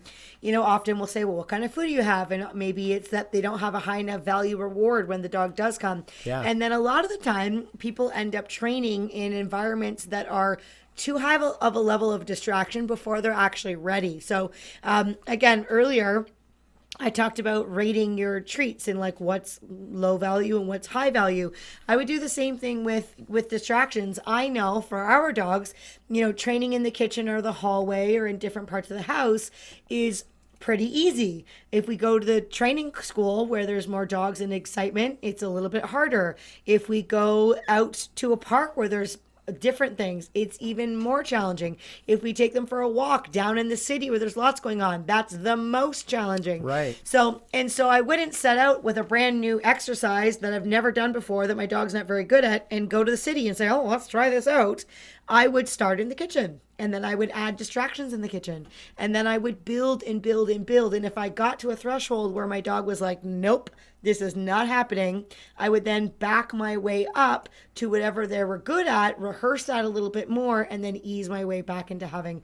often we'll say, well, what kind of food do you have? And maybe it's that they don't have a high enough value reward when the dog does come. Yeah. And then a lot of the time people end up training in environments that are too high of a level of distraction before they're actually ready. So again, earlier, I talked about rating your treats and like what's low value and what's high value. I would do the same thing with distractions. I know for our dogs, training in the kitchen or the hallway or in different parts of the house is pretty easy. If we go to the training school where there's more dogs and excitement, it's a little bit harder. If we go out to a park where there's different things, it's even more challenging. If we take them for a walk down in the city where there's lots going on, that's the most challenging. Right. So I wouldn't set out with a brand new exercise that I've never done before that my dog's not very good at and go to the city and say, oh, let's try this out. I would start in the kitchen and then I would add distractions in the kitchen and then I would build and build and build. And if I got to a threshold where my dog was like, nope, this is not happening, I would then back my way up to whatever they were good at, rehearse that a little bit more, and then ease my way back into having,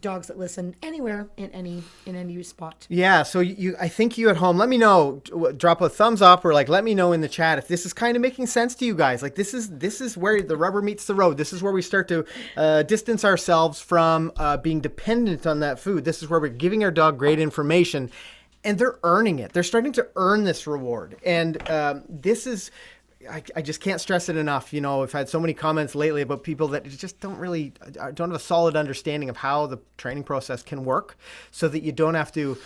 dogs that listen anywhere in any spot. Yeah. So I think you at home, let me know, drop a thumbs up or let me know in the chat if this is kind of making sense to you guys. Like this is where the rubber meets the road. This is where we start to distance ourselves from being dependent on that food. This is where we're giving our dog great information. And they're earning it. They're starting to earn this reward. And this is, I just can't stress it enough. I've had so many comments lately about people that just don't have a solid understanding of how the training process can work so that you don't have to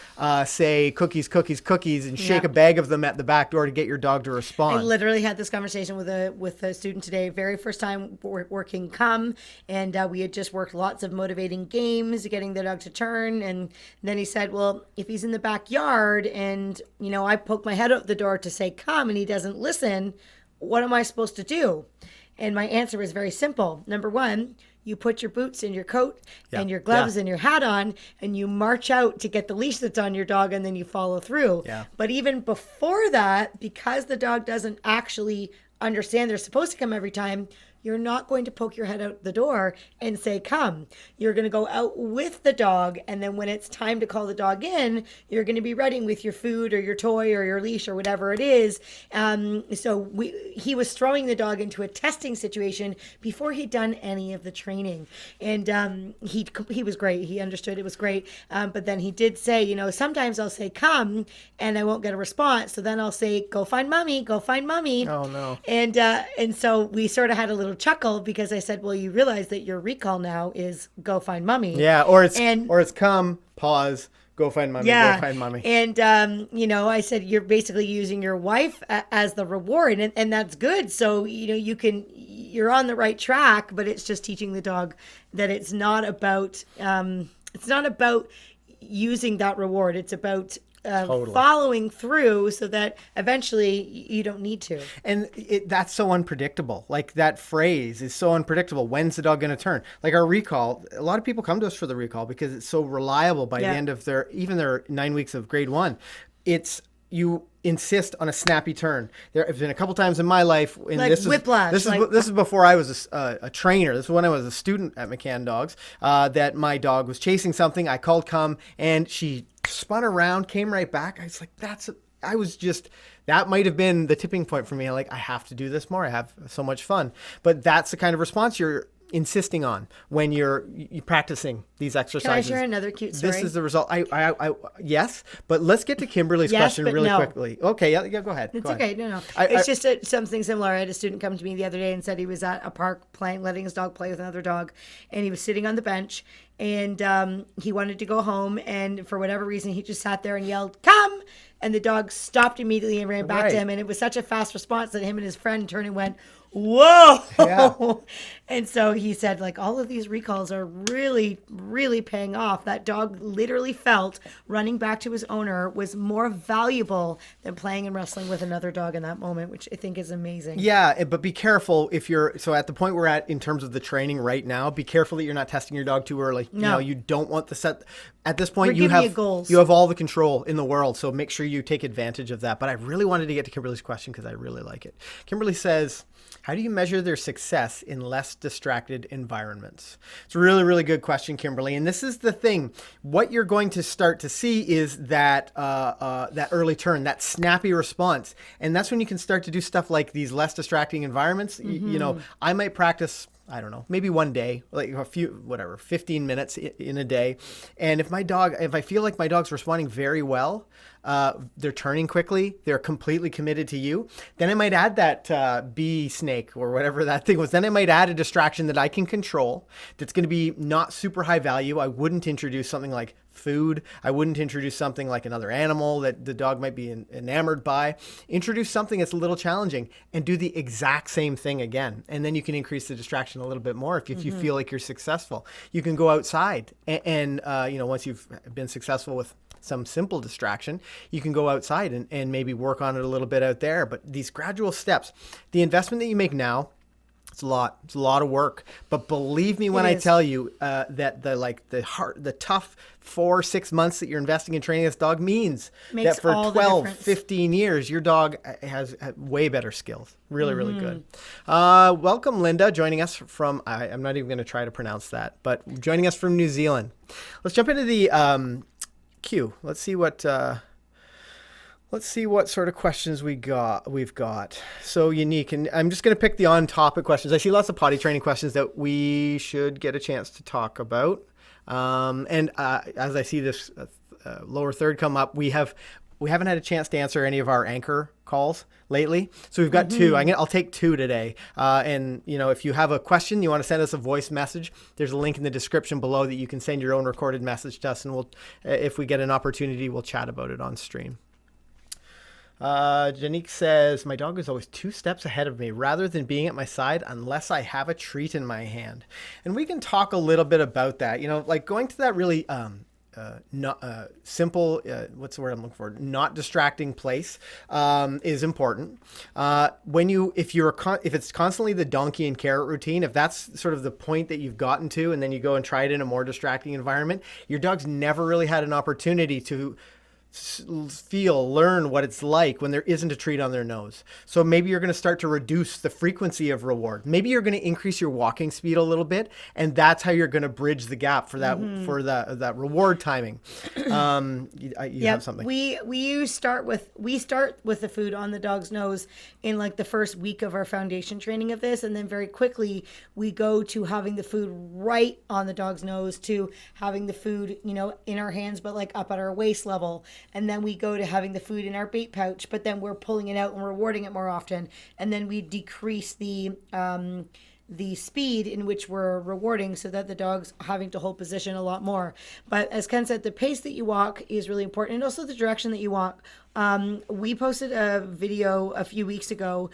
say cookies, cookies, cookies and shake a bag of them at the back door to get your dog to respond. I literally had this conversation with a student today, very first time working come, and we had just worked lots of motivating games, getting the dog to turn, and then he said, well, if he's in the backyard and, I poke my head out the door to say come and he doesn't listen, what am I supposed to do? And my answer was very simple. Number one, you put your boots and your coat and your gloves and your hat on and you march out to get the leash that's on your dog and then you follow through. Yeah. But even before that, because the dog doesn't actually understand they're supposed to come every time, you're not going to poke your head out the door and say, come. You're going to go out with the dog. And then when it's time to call the dog in, you're going to be ready with your food or your toy or your leash or whatever it is. So he was throwing the dog into a testing situation before he'd done any of the training. And he was great. He understood it was great. But then he did say, you know, sometimes I'll say, come, and I won't get a response. So then I'll say, go find mommy, go find mommy. Oh, no. And so we sort of had a little chuckle because I said, well, you realize that your recall now is go find mommy. Yeah, or it's come, pause, go find mommy, go find mommy. And, you know, I said, you're basically using your wife as the reward, and that's good. So, you know, you're on the right track, but it's just teaching the dog that it's not about using that reward. It's about following through so that eventually you don't need to. And that's so unpredictable. Like that phrase is so unpredictable. When's the dog going to turn? Like our recall, a lot of people come to us for the recall because it's so reliable by the end of their 9 weeks of grade 1. You insist on a snappy turn. There have been a couple times in my life, and like whiplash. This is before I was a trainer. This is when I was a student at McCann Dogs. That my dog was chasing something. I called come, and she spun around, came right back. I was like, that might have been the tipping point for me. I have to do this more. I have so much fun. But that's the kind of response you're insisting on when you're practicing these exercises. Can I share another cute story? This is the result. Yes, but let's get to Kimberly's question really quickly. Okay, yeah, go ahead. It's okay. No. It's just something similar. I had a student come to me the other day and said he was at a park letting his dog play with another dog, and he was sitting on the bench, and he wanted to go home, and for whatever reason, he just sat there and yelled, "Come!" And the dog stopped immediately and ran back to him, and it was such a fast response that him and his friend turned and went, whoa. Yeah. And so he said, like, all of these recalls are really, really paying off. That dog literally felt running back to his owner was more valuable than playing and wrestling with another dog in that moment, which I think is amazing. Yeah, but be careful so at the point we're at in terms of the training right now, be careful that you're not testing your dog too early. No. You know, you don't want the set. At this point, you have all the control in the world, so make sure you take advantage of that. But I really wanted to get to Kimberly's question because I really like it. Kimberly says, how do you measure their success in less distracted environments? It's a really, really good question, Kimberly. And this is the thing. What you're going to start to see is that early turn, that snappy response. And that's when you can start to do stuff like these less distracting environments. Mm-hmm. You know, I might practice, I don't know, maybe one day, like 15 minutes in a day. And if I feel like my dog's responding very well, they're turning quickly, they're completely committed to you, then I might add that bee snake or whatever that thing was. Then I might add a distraction that I can control that's going to be not super high value. I wouldn't introduce something like food. I wouldn't introduce something like another animal that the dog might be enamored by. Introduce something that's a little challenging and do the exact same thing again. And then you can increase the distraction a little bit more if you feel like you're successful. You can go outside and once you've been successful with some simple distraction, you can go outside and maybe work on it a little bit out there. But these gradual steps, the investment that you make now, it's a lot of work. But believe me when I tell you that the tough 4-6 months that you're investing in training this dog makes that for 12-15 years, your dog has way better skills. Really, really good. Welcome, Linda, joining us from, I'm not even going to try to pronounce that, but joining us from New Zealand. Let's jump into the queue. Let's see what sort of questions we've got. So unique, and I'm just going to pick the on-topic questions. I see lots of potty training questions that we should get a chance to talk about. And as I see this lower third come up, we haven't had a chance to answer any of our anchor calls lately. So we've got two. I'll take two today. And if you have a question, you want to send us a voice message, there's a link in the description below that you can send your own recorded message to us. And we'll, if we get an opportunity, we'll chat about it on stream. Janique says, my dog is always 2 steps ahead of me rather than being at my side unless I have a treat in my hand. And we can talk a little bit about that, like going to that really, not simple, what's the word I'm looking for? Not distracting place is important. If it's constantly the donkey and carrot routine, if that's sort of the point that you've gotten to, and then you go and try it in a more distracting environment, your dog's never really had an opportunity to learn what it's like when there isn't a treat on their nose. So maybe you're going to start to reduce the frequency of reward. Maybe you're going to increase your walking speed a little bit, and that's how you're going to bridge the gap for that that reward timing. You have something. We start with the food on the dog's nose in like the first week of our foundation training of this, and then very quickly we go to having the food right on the dog's nose, to having the food, in our hands, but like up at our waist level. And then we go to having the food in our bait pouch, but then we're pulling it out and rewarding it more often. And then we decrease the speed in which we're rewarding, so that the dog's having to hold position a lot more. But as Ken said, the pace that you walk is really important, and also the direction that you walk. We posted a video a few weeks ago,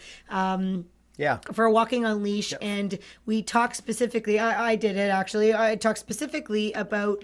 for walking on leash. Yep. And we talked specifically, I did it actually, I talked specifically about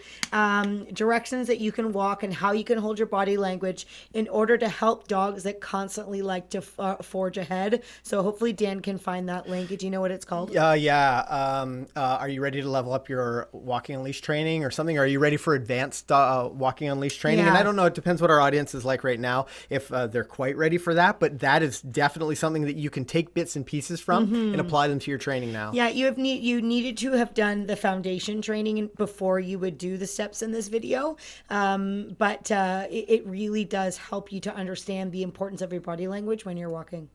directions that you can walk and how you can hold your body language in order to help dogs that constantly like to forge ahead. So hopefully Dan can find that link. Do you know what it's called? Are you ready to level up your walking on leash training or something? Are you ready for advanced walking on leash training? And I don't know, it depends what our audience is like right now, if they're quite ready for that, but that is definitely something that you can take bits and pieces from and apply them to your training now. Yeah, you needed to have done the foundation training before you would do the steps in this video. But it really does help you to understand the importance of your body language when you're walking.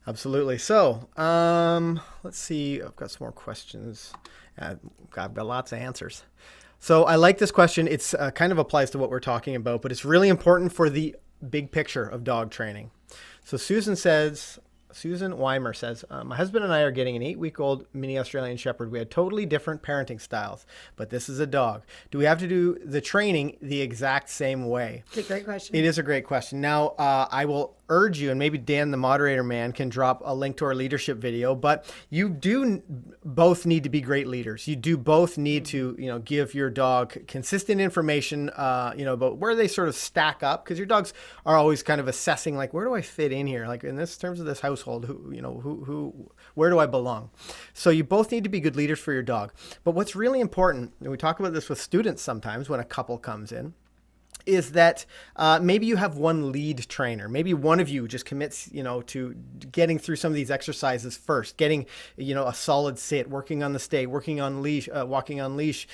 Absolutely. So let's see. I've got some more questions. I've got lots of answers. So I like this question. It's kind of applies to what we're talking about, but it's really important for the big picture of dog training. So Susan Weimer says, my husband and I are getting an 8-week-old mini Australian Shepherd. We had totally different parenting styles, but this is a dog. Do we have to do the training the exact same way? It's a great question. It is a great question. Now, I will urge you, and maybe Dan, the moderator man, can drop a link to our leadership video, but you do both need to be great leaders. You do both need to, give your dog consistent information, about where they sort of stack up, because your dogs are always kind of assessing, like, where do I fit in here? Like in this terms of this household, where do I belong? So you both need to be good leaders for your dog. But what's really important, and we talk about this with students sometimes when a couple comes in, is that maybe you have one lead trainer. Maybe one of you just commits, to getting through some of these exercises first, getting, a solid sit, working on the stay, working on leash, walking on leash.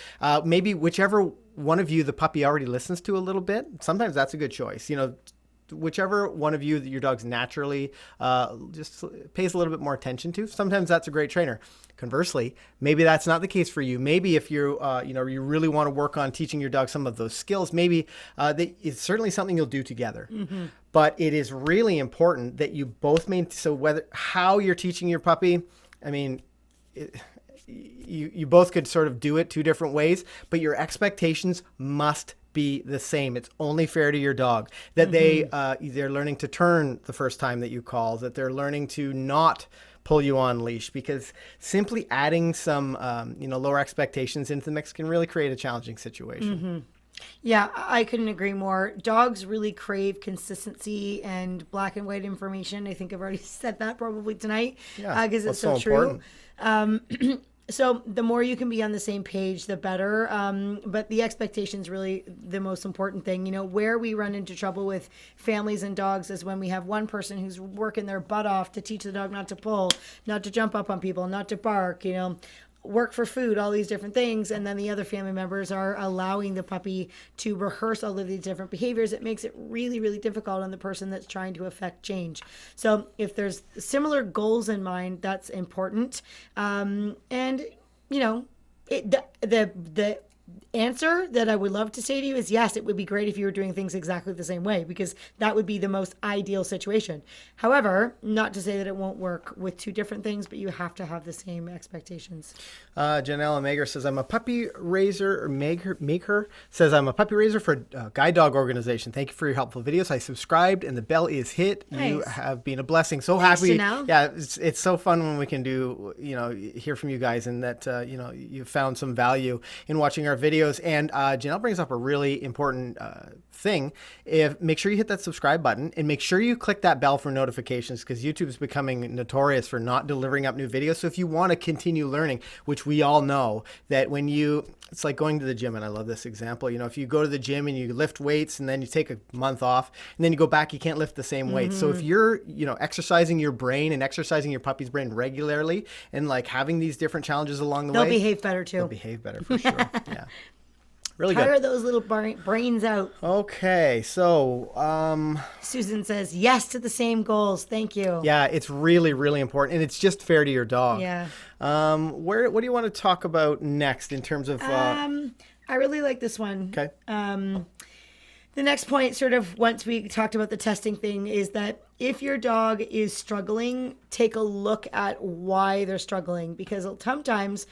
Maybe whichever one of you the puppy already listens to a little bit. Sometimes that's a good choice. Whichever one of you that your dog's naturally just pays a little bit more attention to, sometimes that's a great trainer. Conversely, maybe that's not the case for you. Maybe if you really want to work on teaching your dog some of those skills, maybe it's certainly something you'll do together. Mm-hmm. But it is really important that you both how you're teaching your puppy. I mean, you both could sort of do it two different ways, but your expectations must be the same. It's only fair to your dog that they're learning to turn the first time that you call, that they're learning to not pull you on leash, because simply adding some lower expectations into the mix can really create a challenging situation. Mm-hmm. Yeah, I couldn't agree more. Dogs really crave consistency and black and white information. I think I've already said that probably tonight, because it's so true. So the more you can be on the same page, the better. But the expectation is really the most important thing. Where we run into trouble with families and dogs is when we have one person who's working their butt off to teach the dog not to pull, not to jump up on people, not to bark, work for food, all these different things. And then the other family members are allowing the puppy to rehearse all of these different behaviors. It makes it really, really difficult on the person that's trying to affect change. So if there's similar goals in mind, that's important. The answer that I would love to say to you is yes, it would be great if you were doing things exactly the same way, because that would be the most ideal situation. However, not to say that it won't work with two different things, but you have to have the same expectations. Janella Mager says, I'm a puppy raiser, or Maker says, I'm a puppy raiser for a guide dog organization. Thank you for your helpful videos. I subscribed and the bell is hit. Nice. You have been a blessing. So thanks, happy. Janelle. Yeah, it's so fun when we can hear from you guys, and that, you found some value in watching our videos. And Janelle brings up a really important thing. Make sure you hit that subscribe button, and make sure you click that bell for notifications, because YouTube is becoming notorious for not delivering up new videos. So if you want to continue learning, which we all know that when you it's like going to the gym, and I love this example. If you go to the gym and you lift weights and then you take a month off and then you go back, you can't lift the same weight. So if you're, exercising your brain and exercising your puppy's brain regularly and like having these different challenges along the way, They'll behave better too. They'll behave better for sure. Yeah. Really Tire good. those little brains out. Okay, so Susan says yes to the same goals. Thank you. yeah, it's really, really important, and it's just fair to your dog. Yeah. What do you want to talk about next in terms of? I really like this one. Okay. The next point, sort of once we talked about the testing thing, is that if your dog is struggling, take a look at why they're struggling, because sometimes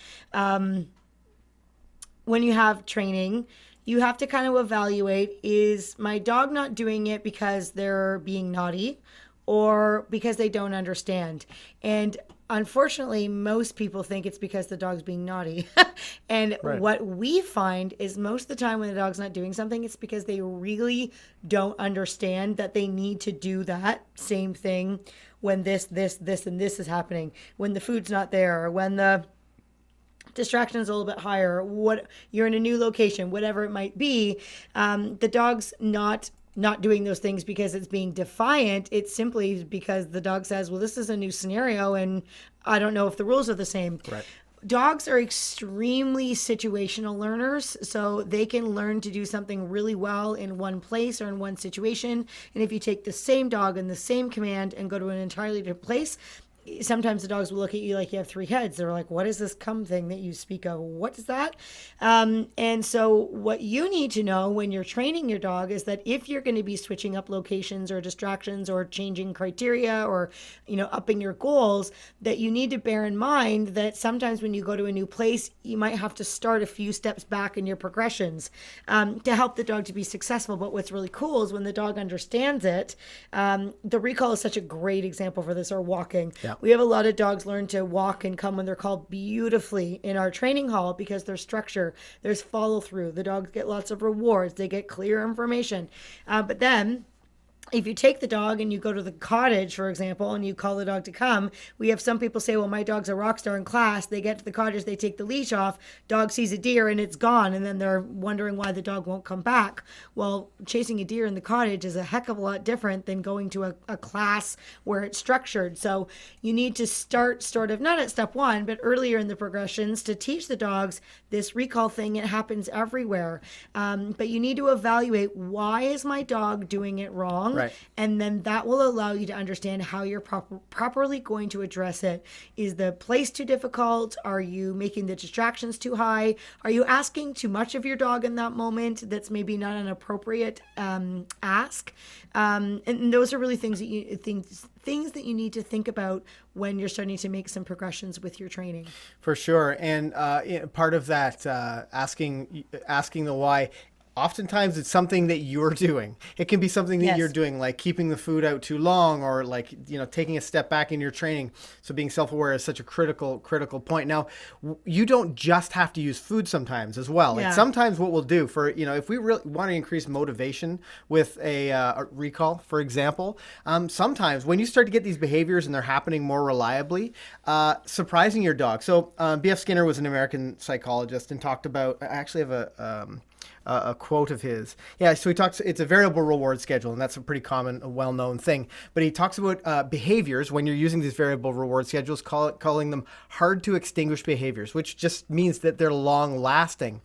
when you have training, you have to kind of evaluate, is my dog not doing it because they're being naughty or because they don't understand? And unfortunately, most people think it's because the dog's being naughty. And Right. what we find is most of the time when the dog's not doing something, it's because they really don't understand that they need to do that same thing when this, and this is happening, when the food's not there, or when the distraction's a little bit higher, what you're in a new location, whatever it might be. The dog's not doing those things because it's being defiant. It's simply because the dog says, well, this is a new scenario and I don't know if the rules are the same. Right. Dogs are extremely situational learners, so they can learn to do something really well in one place or in one situation. And if you take the same dog and the same command and go to an entirely different place, sometimes the dogs will look at you like you have three heads. They're like, what is this come thing that you speak of? What is that? And so what you need to know when you're training your dog is that if you're going to be switching up locations or distractions or changing criteria or, upping your goals, that you need to bear in mind that sometimes when you go to a new place, you might have to start a few steps back in your progressions to help the dog to be successful. But what's really cool is when the dog understands it, the recall is such a great example for this, or walking. Yeah. We have a lot of dogs learn to walk and come when they're called beautifully in our training hall because there's structure, there's follow through. The dogs get lots of rewards. They get clear information. But then if you take the dog and you go to the cottage, for example, and you call the dog to come, we have some people say, well, my dog's a rock star in class. They get to the cottage, they take the leash off, dog sees a deer and it's gone. And then they're wondering why the dog won't come back. Well, chasing a deer in the cottage is a heck of a lot different than going to a class where it's structured. So you need to start sort of, not at step one, but earlier in the progressions to teach the dogs this recall thing. It happens everywhere. But you need to evaluate, why is my dog doing it wrong? Right. And then that will allow you to understand how you're properly going to address it. Is the place too difficult? Are you making the distractions too high? Are you asking too much of your dog in that moment that's maybe not an appropriate ask? And those are really things that you need to think about when you're starting to make some progressions with your training. For sure. And part of that, asking the why, oftentimes it's something that you're doing. It can be something that Yes. you're doing, like keeping the food out too long, or like, taking a step back in your training. So being self-aware is such a critical point. Now, you don't just have to use food sometimes as well. Yeah. Like sometimes what we'll do for, if we really want to increase motivation with a recall, for example, sometimes when you start to get these behaviors and they're happening more reliably, surprising your dog. So B.F. Skinner was an American psychologist and talked about, I actually have a quote of his. Yeah, so he talks, it's a variable reward schedule, and that's a pretty common, a well-known thing. But he talks about behaviors when you're using these variable reward schedules, calling them hard to extinguish behaviors, which just means that they're long-lasting.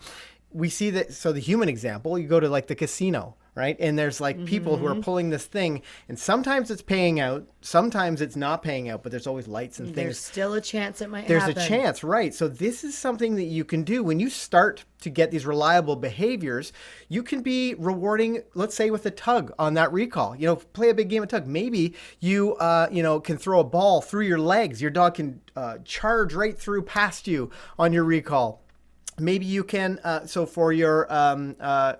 We see that, so the human example, you go to like the casino, right? And there's like people who are pulling this thing, and sometimes it's paying out, sometimes it's not paying out, but there's always lights and There's things. still a chance it might There's happen. a chance, right? So this is something that you can do when you start to get these reliable behaviors. You can be rewarding, let's say, with a tug on that recall. Play a big game of tug. Maybe you, can throw a ball through your legs. Your dog can charge right through past you on your recall. Maybe you can, so for your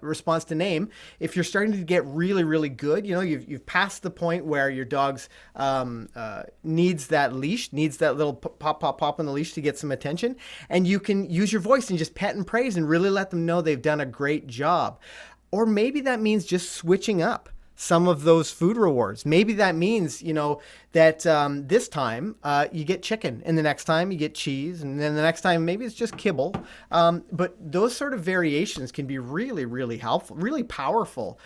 response to name, if you're starting to get really, really good, you've passed the point where your dog's needs that leash, needs that little pop on the leash to get some attention, and you can use your voice and just pet and praise and really let them know they've done a great job. Or maybe that means just switching up. some of those food rewards. Maybe that means, that this time you get chicken, and the next time you get cheese, and then the next time maybe it's just kibble. But those sort of variations can be really, really helpful, really powerful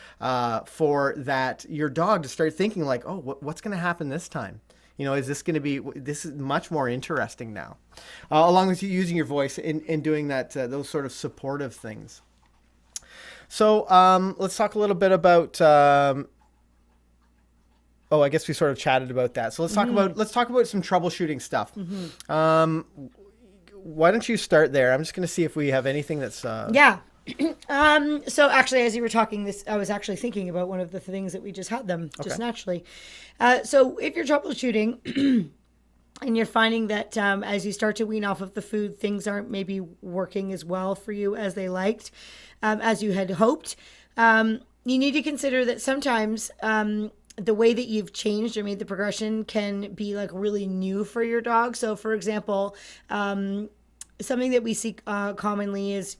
for your dog to start thinking like, oh, what's going to happen this time? Is this going to be, this is much more interesting now, along with you using your voice and doing that, those sort of supportive things. So let's talk a little bit about, I guess we sort of chatted about that. So let's talk about some troubleshooting stuff. Why don't you start there? I'm just going to see if we have anything that's, Yeah. So actually, as you were talking this, I was actually thinking about one of the things that we just had them just naturally. So if you're troubleshooting and you're finding that as you start to wean off of the food, things aren't maybe working as well for you as they liked, as you had hoped, you need to consider that sometimes the way that you've changed or made the progression can be like really new for your dog. So for example, something that we see commonly is,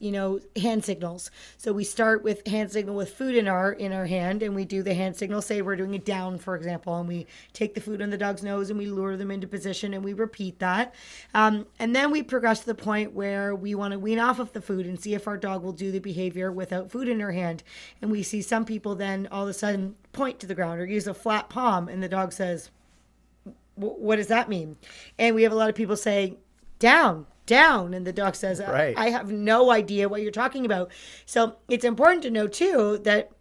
hand signals. So we start with hand signal with food in our hand, and we do the hand signal. Say we're doing it down, for example, and we take the food on the dog's nose and we lure them into position, and we repeat that. And then we progress to the point where we want to wean off of the food and see if our dog will do the behavior without food in her hand. And we see some people then all of a sudden point to the ground or use a flat palm, and the dog says, what does that mean? And we have a lot of people say, down, and the dog says, right. I have no idea what you're talking about. So it's important to know too that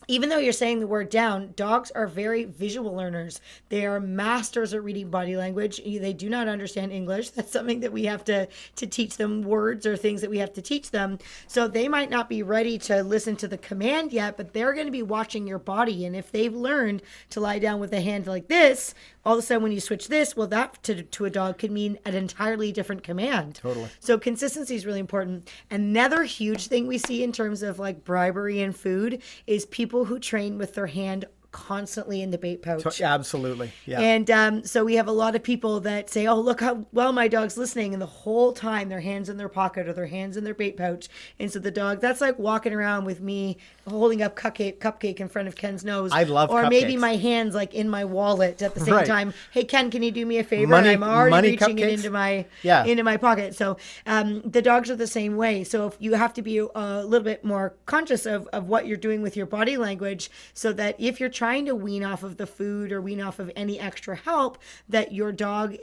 even though you're saying the word down, dogs are very visual learners. They are masters at reading body language. They do not understand English. That's something that we have to teach them, words or things that we have to teach them. So they might not be ready to listen to the command yet, but they're going to be watching your body. And if they've learned to lie down with a hand like this, all of a sudden when you switch this, well, that to a dog could mean an entirely different command. Totally. So consistency is really important. Another huge thing we see in terms of like bribery and food is people who train with their hand constantly in the bait pouch. Absolutely. Yeah. And so we have a lot of people that say, oh, look how well my dog's listening. And the whole time their hands in their pocket or their hands in their bait pouch. And so the dog, that's like walking around with me holding up cupcake in front of Ken's nose. I love Or cupcakes. maybe my hands like in my wallet at the same Right. time. Hey, Ken, can you do me a favor? Money- and I'm already money reaching it cupcakes? into my pocket. So the dogs are the same way. So if you have to be a little bit more conscious of what you're doing with your body language, so that if you're trying to wean off of the food or wean off of any extra help, that your dog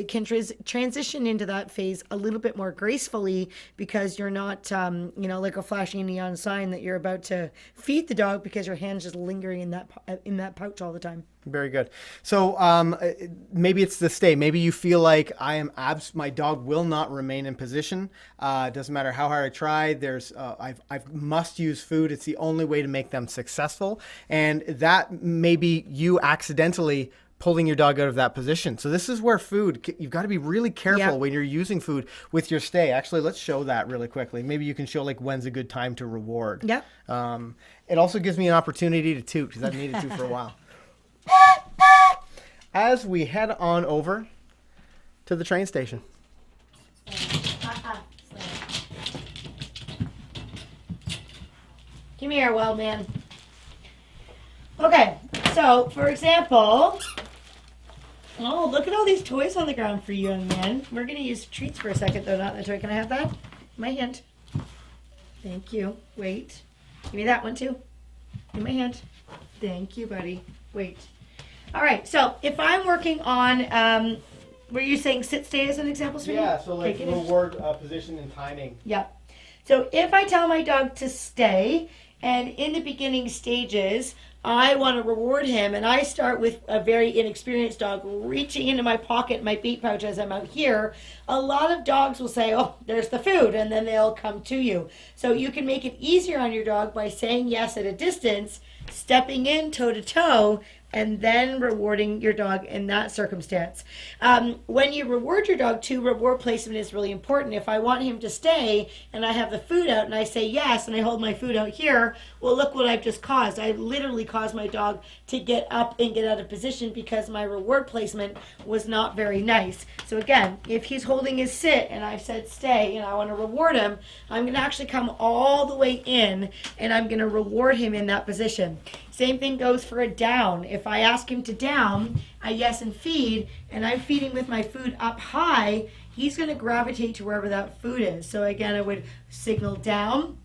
can transition into that phase a little bit more gracefully, because you're not like a flashing neon sign that you're about to feed the dog because your hand's just lingering in that pouch all the time. Very good. So maybe it's the stay. Maybe you feel like my dog will not remain in position. Doesn't matter how hard I try. I must use food. It's the only way to make them successful. And that may be you accidentally pulling your dog out of that position. So this is where food, you've got to be really careful when you're using food with your stay. Actually, let's show that really quickly. Maybe you can show like when's a good time to reward. Yep. It also gives me an opportunity to toot, because I've needed to for a while. As we head on over to the train station. Come here, wild man. Okay, so for example, oh, look at all these toys on the ground for you, young man. We're going to use treats for a second, though, not the toy. Can I have that? My hand. Thank you. Wait. Give me that one, too. In my hand. Thank you, buddy. Wait. All right, so if I'm working on, were you saying sit stay as an example, sweetie? Yeah, so like reward position and timing. Yep. So if I tell my dog to stay, and in the beginning stages, I want to reward him, and I start with a very inexperienced dog reaching into my pocket, my bait pouch as I'm out here, a lot of dogs will say, oh, there's the food, and then they'll come to you. So you can make it easier on your dog by saying yes at a distance, stepping in toe-to-toe, and then rewarding your dog in that circumstance. When you reward your dog too, reward placement is really important. If I want him to stay and I have the food out and I say yes and I hold my food out here, well, look what I've just caused. I literally cause my dog to get up and get out of position because my reward placement was not very nice. So again, if he's holding his sit and I've said stay and I want to reward him, I'm going to actually come all the way in and I'm going to reward him in that position. Same thing goes for a down. If I ask him to down, I yes and feed, and I'm feeding with my food up high, he's going to gravitate to wherever that food is. So again, I would signal down,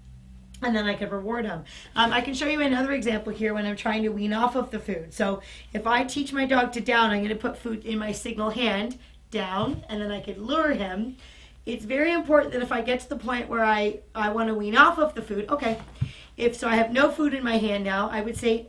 and then I could reward him. I can show you another example here when I'm trying to wean off of the food. So if I teach my dog to down, I'm going to put food in my signal hand, down, and then I could lure him. It's very important that if I get to the point where I want to wean off of the food, okay, if so I have no food in my hand now, I would say,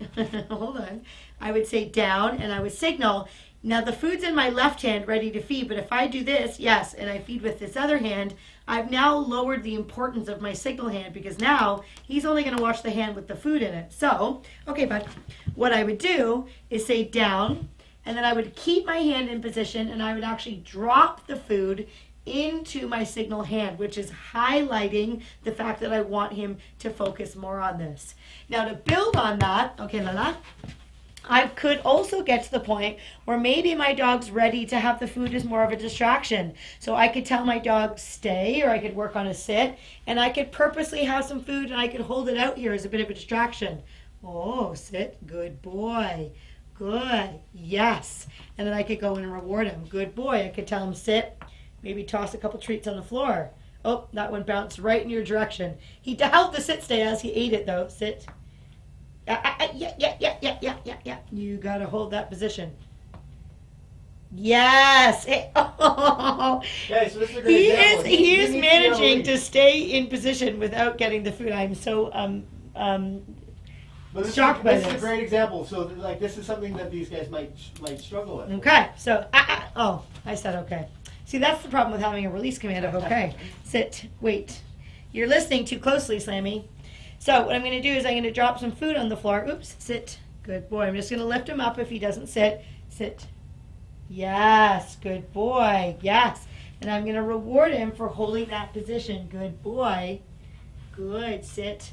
hold on, I would say down, and I would signal. Now the food's in my left hand ready to feed, but if I do this, yes, and I feed with this other hand, I've now lowered the importance of my signal hand because now he's only going to watch the hand with the food in it. So, okay, but what I would do is say down, and then I would keep my hand in position, and I would actually drop the food into my signal hand, which is highlighting the fact that I want him to focus more on this. Now to build on that, okay, Lala, I could also get to the point where maybe my dog's ready to have the food as more of a distraction. So I could tell my dog stay, or I could work on a sit, and I could purposely have some food and I could hold it out here as a bit of a distraction. Oh, sit, good boy, good, yes. And then I could go in and reward him. Good boy, I could tell him sit, maybe toss a couple treats on the floor. Oh, that one bounced right in your direction. He held the sit stay as he ate it though. Sit. Yeah. You got to hold that position. Yes. Oh. Okay, so this is a great example. He is managing to stay in position without getting the food. I'm so shocked by this. This is a great example. So like this is something that these guys might struggle with. Okay. So oh, I said okay. See, that's the problem with having a release command of okay. Sit. Wait. You're listening too closely, Slammy. So what I'm going to do is I'm going to drop some food on the floor. Oops, sit. Good boy. I'm just going to lift him up if he doesn't sit. Sit. Yes, good boy. Yes. And I'm going to reward him for holding that position. Good boy. Good. Sit.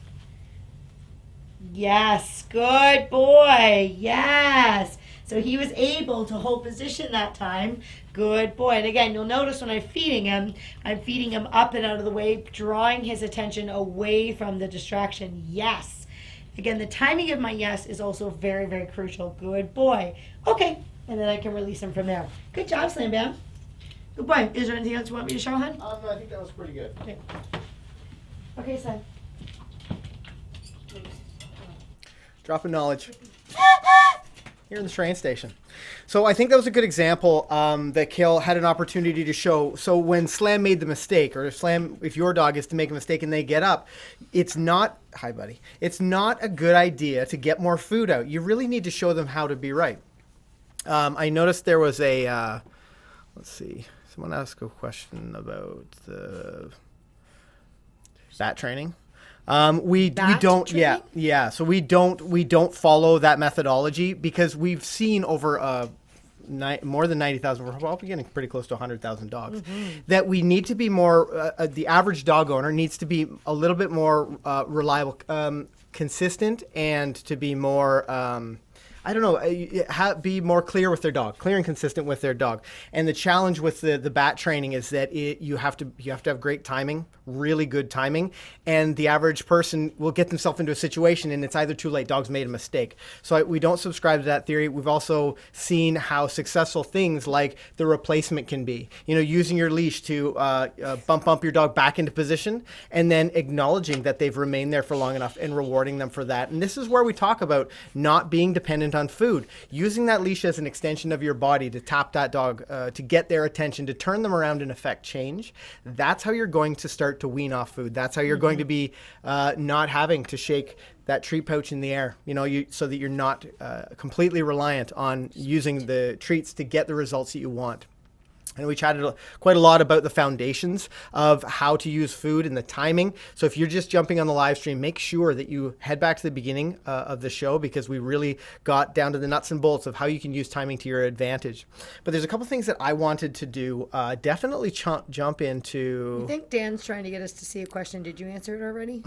Yes, good boy. Yes. So he was able to hold position that time. Good boy. And again, you'll notice when I'm feeding him up and out of the way, drawing his attention away from the distraction. Yes. Again, the timing of my yes is also very, very crucial. Good boy. Okay. And then I can release him from there. Good job, Slam Bam. Good boy. Is there anything else you want me to show, hon? No, I think that was pretty good. Okay, son. Drop of knowledge. Here in the train station. So I think that was a good example that Kayl had an opportunity to show. So when Slam made the mistake, or if your dog is to make a mistake and they get up, it's not, hi buddy, it's not a good idea to get more food out. You really need to show them how to be right. I noticed there was a, let's see, someone asked a question about the bat training. We don't training? So we don't follow that methodology because we've seen over more than 90,000, we're probably getting pretty close to 100,000 dogs, that we need to be more, the average dog owner needs to be a little bit more reliable, consistent, and to be more be more clear with their dog, clear and consistent with their dog. And the challenge with the bat training is that you have to have great timing, really good timing, and the average person will get themselves into a situation and it's either too late, dog's made a mistake. So we don't subscribe to that theory. We've also seen how successful things like the replacement can be. Using your leash to bump your dog back into position and then acknowledging that they've remained there for long enough and rewarding them for that. And this is where we talk about not being dependent on food, using that leash as an extension of your body to tap that dog, to get their attention, to turn them around and affect change. That's how you're going to start to wean off food. That's how you're going to be not having to shake that treat pouch in the air, so that you're not completely reliant on using the treats to get the results that you want. And we chatted quite a lot about the foundations of how to use food and the timing. So if you're just jumping on the live stream, make sure that you head back to the beginning of the show, because we really got down to the nuts and bolts of how you can use timing to your advantage. But there's a couple things that I wanted to do. Definitely jump into... I think Dan's trying to get us to see a question. Did you answer it already?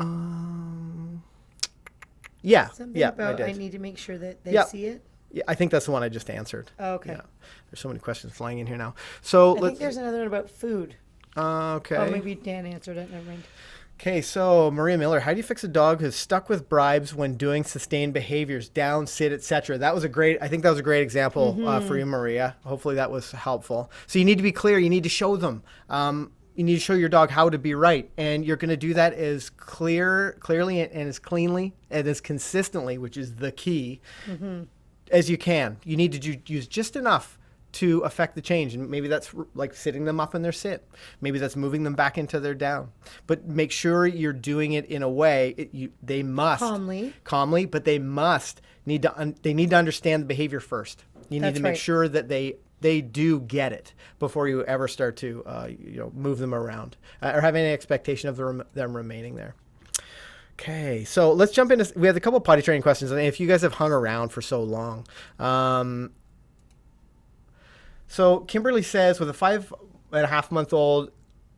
Yeah, Something yeah, about I I did. need to make sure that they Yep. see it. Yeah, I think that's the one I just answered. Oh, okay. Yeah. There's so many questions flying in here now. So I think there's another one about food. okay. Oh, maybe Dan answered it. Never mind. Okay, so Maria Miller, how do you fix a dog who's stuck with bribes when doing sustained behaviors, down, sit, etc.? I think that was a great example for you, Maria. Hopefully that was helpful. So you need to be clear. You need to show them. You need to show your dog how to be right, and you're going to do that as clearly, and as cleanly, and as consistently, which is the key, as you can. You need to use just enough to affect the change, and maybe that's like sitting them up in their sit. Maybe that's moving them back into their down. But make sure you're doing it in a way they must calmly, but they need to understand the behavior first. You need to make sure that they do get it before you ever start to move them around or have any expectation of them remaining there. Okay, so let's jump into. We have a couple potty training questions, and if you guys have hung around for so long. So Kimberly says, with a 5.5-month-old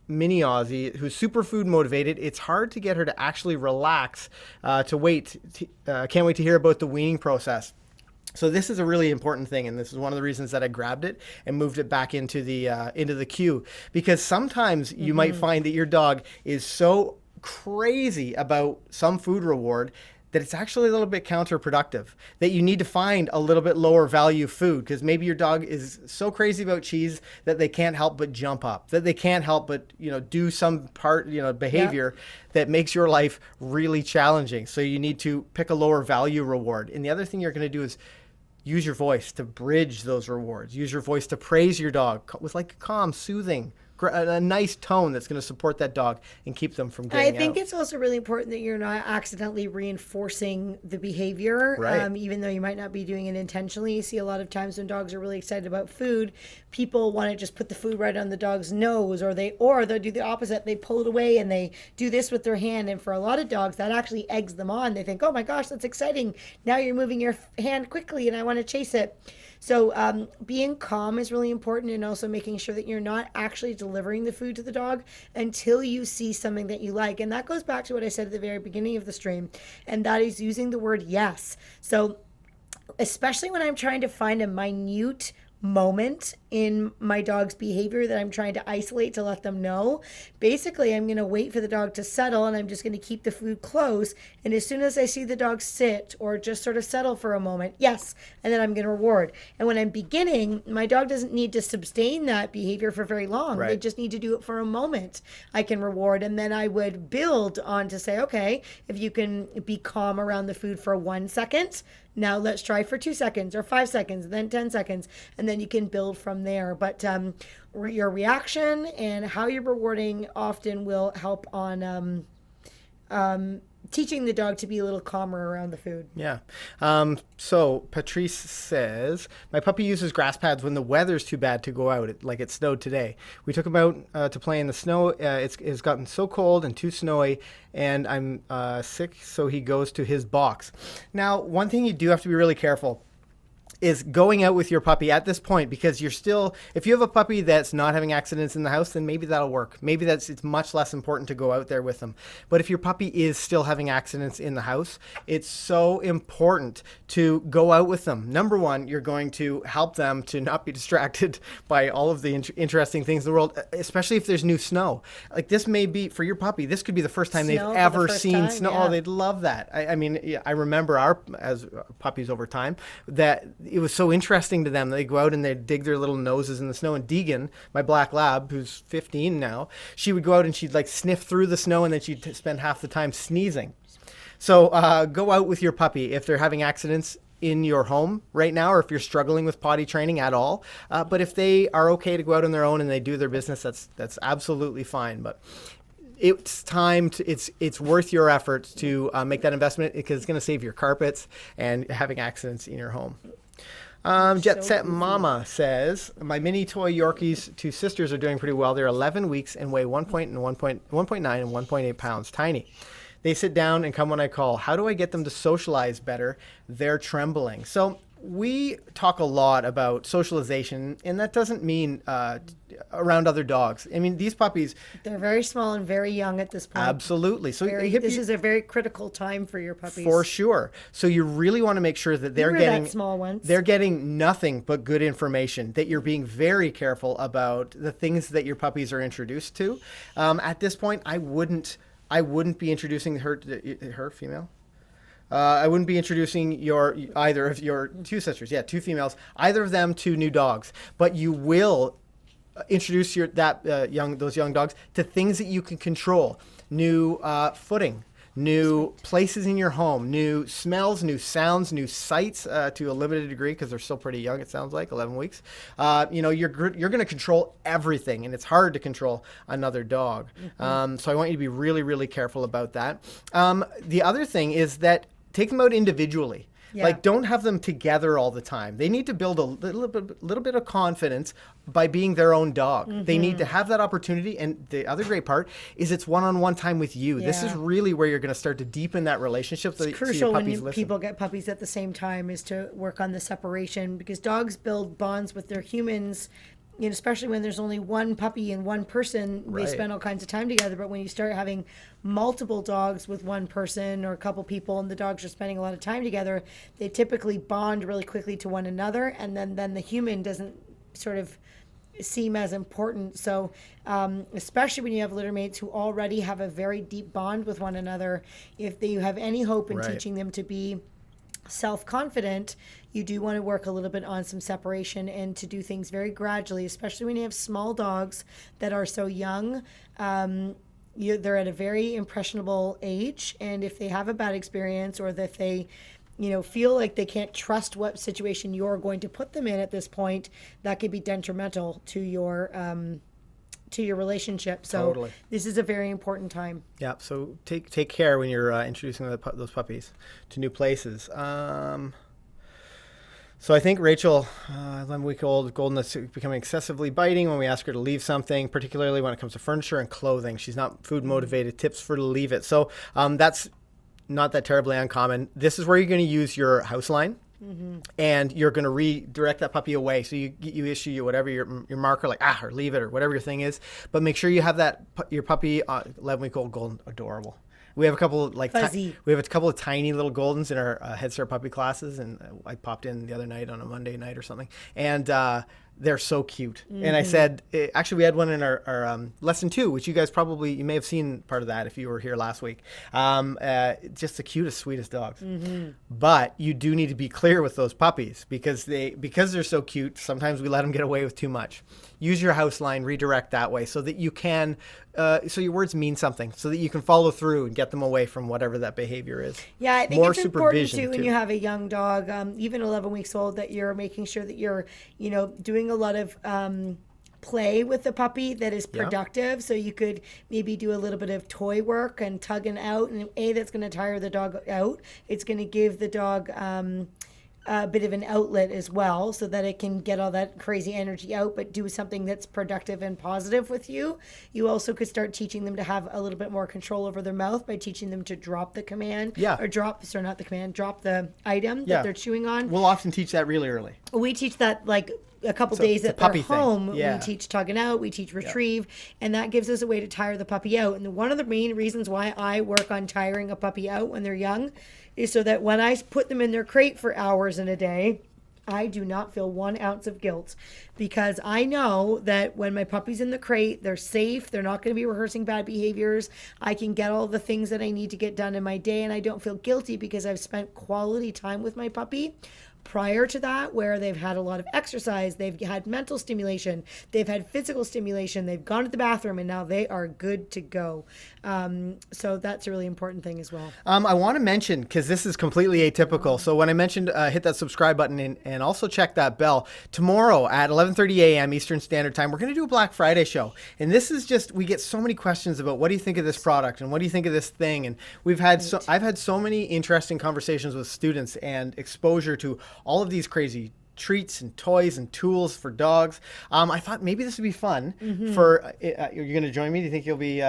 mini Aussie who's superfood motivated, it's hard to get her to actually relax, to wait. Can't wait to hear about the weaning process. So this is a really important thing, and this is one of the reasons that I grabbed it and moved it back into the queue, because sometimes you might find that your dog is so crazy about some food reward that it's actually a little bit counterproductive, that you need to find a little bit lower value food, because maybe your dog is so crazy about cheese that they can't help but jump up, that they can't help but do some behavior that makes your life really challenging. So you need to pick a lower value reward. And the other thing you're going to do is use your voice to bridge those rewards. Use your voice to praise your dog with like calm, soothing, a nice tone that's going to support that dog and keep them from getting out. I think it's also really important that you're not accidentally reinforcing the behavior, right. Even though you might not be doing it intentionally. You see a lot of times when dogs are really excited about food, people want to just put the food right on the dog's nose, or they'll do the opposite. They pull it away and they do this with their hand. And for a lot of dogs, that actually eggs them on. They think, oh my gosh, that's exciting. Now you're moving your hand quickly and I want to chase it. So being calm is really important, and also making sure that you're not actually delivering the food to the dog until you see something that you like. And that goes back to what I said at the very beginning of the stream, and that is using the word yes. So especially when I'm trying to find a minute moment in my dog's behavior that I'm trying to isolate to let them know, basically I'm going to wait for the dog to settle, and I'm just going to keep the food close. And as soon as I see the dog sit or just sort of settle for a moment, yes, and then I'm going to reward. And when I'm beginning, my dog doesn't need to sustain that behavior for very long. Right. They just need to do it for a moment. I can reward, and then I would build on to say, okay, if you can be calm around the food for 1 second, now let's try for 2 seconds or 5 seconds, then 10 seconds, and then you can build from there. But your reaction and how you're rewarding often will help on teaching the dog to be a little calmer around the food. Yeah. So Patrice says, my puppy uses grass pads when the weather's too bad to go out, like it snowed today. We took him out to play in the snow. It's gotten so cold and too snowy, and I'm sick, so he goes to his box. Now, one thing you do have to be really careful is going out with your puppy at this point, because you're still, if you have a puppy that's not having accidents in the house, then maybe that'll work. Maybe it's much less important to go out there with them. But if your puppy is still having accidents in the house, it's so important to go out with them. Number one, you're going to help them to not be distracted by all of the interesting things in the world, especially if there's new snow. Like this may be, for your puppy, this could be the first time they've ever seen snow. Yeah. Oh, they'd love that. I mean, I remember as puppies over time, that it was so interesting to them. They go out and they dig their little noses in the snow. And Deegan, my black lab, who's 15 now, she would go out and she'd like sniff through the snow, and then she'd spend half the time sneezing. So go out with your puppy if they're having accidents in your home right now, or if you're struggling with potty training at all. But if they are okay to go out on their own and they do their business, that's absolutely fine. But it's time to, it's worth your efforts to make that investment, because it's going to save your carpets and having accidents in your home. Jet Set Mama says, my mini toy Yorkies, 2 sisters, are doing pretty well. They're 11 weeks and weigh 1.9 and 1.8 pounds. Tiny. They sit down and come when I call. How do I get them to socialize better? They're trembling. So we talk a lot about socialization, and that doesn't mean around other dogs. I mean, these puppies, They're very small and very young at this point. absolutely. So This is a very critical time for your puppies. for sure. So you really want to make sure that they're were getting that small once. they're getting nothing but good information. That you're being very careful about the things that your puppies are introduced to. At this point, I wouldn't be introducing her female. I wouldn't be introducing either of your two sisters. Yeah, two females. Either of them to new dogs. But you will introduce those young dogs to things that you can control. New footing, new places in your home, new smells, new sounds, new sights to a limited degree because they're still pretty young. It sounds like 11 weeks. You're going to control everything, and it's hard to control another dog. So I want you to be really, really careful about that. The other thing is that take them out individually. Yeah. Like, don't have them together all the time. They need to build a little bit of confidence by being their own dog. They need to have that opportunity. And the other great part is it's one-on-one time with you. This is really where you're going to start to deepen that relationship. It's crucial when people get puppies at the same time is to work on the separation, because dogs build bonds with their humans. Especially when there's only one puppy and one person, they spend all kinds of time together. But when you start having multiple dogs with one person or a couple people and the dogs are spending a lot of time together, they typically bond really quickly to one another. And then the human doesn't sort of seem as important. So especially when you have litter mates who already have a very deep bond with one another, if you have any hope in teaching them to be self-confident, you do want to work a little bit on some separation and to do things very gradually, especially when you have small dogs that are so young. They're at a very impressionable age, and if they have a bad experience or that they feel like they can't trust what situation you're going to put them in at this point, that could be detrimental to your relationship. So This is a very important time. Yeah. So take care when you're introducing those puppies to new places. So I think Rachel, 11-week-old Golden, is becoming excessively biting when we ask her to leave something, particularly when it comes to furniture and clothing. She's not food motivated. Tips for her to leave it. So that's not that terribly uncommon. This is where you're going to use your house line. And you're going to redirect that puppy away. So you issue whatever your marker, like or leave it or whatever your thing is. But make sure you have your puppy, 11-week-old Golden, adorable. We have a couple of we have a couple of tiny little Goldens in our Head Start puppy classes, and I popped in the other night on a Monday night or something, and they're so cute. And I said, actually, we had one in our lesson 2, which you may have seen part of that if you were here last week. Just the cutest, sweetest dogs. But you do need to be clear with those puppies because they're so cute. Sometimes we let them get away with too much. Use your house line, redirect that way so that you can. So your words mean something, so that you can follow through and get them away from whatever that behavior is. Yeah, I think it's important too when you have a young dog, even 11 weeks old, that you're making sure that you're, doing a lot of play with the puppy that is productive. So you could maybe do a little bit of toy work and tugging out, and that's going to tire the dog out. It's going to give the dog a bit of an outlet as well, so that it can get all that crazy energy out, but do something that's productive and positive with you. You also could start teaching them to have a little bit more control over their mouth by teaching them to drop the command, drop the item that they're chewing on. We'll often teach that really early. We teach that like a couple days at their home. We teach tugging out, we teach retrieve, and that gives us a way to tire the puppy out. And one of the main reasons why I work on tiring a puppy out when they're young is so that when I put them in their crate for hours in a day, I do not feel 1 ounce of guilt, because I know that when my puppy's in the crate, they're safe. They're not going to be rehearsing bad behaviors. I can get all the things that I need to get done in my day, and I don't feel guilty because I've spent quality time with my puppy. Prior to that, where they've had a lot of exercise, they've had mental stimulation, they've had physical stimulation, they've gone to the bathroom, and now they are good to go. So that's a really important thing as well. I want to mention, because this is completely atypical, so when I mentioned hit that subscribe button and also check that bell, tomorrow at 11:30 a.m. Eastern Standard Time, we're going to do a Black Friday show. And this is just, we get so many questions about what do you think of this product and what do you think of this thing? And I've had so many interesting conversations with students and exposure to all of these crazy treats and toys and tools for dogs. I thought maybe this would be fun for, you're going to join me? Do you think you'll be,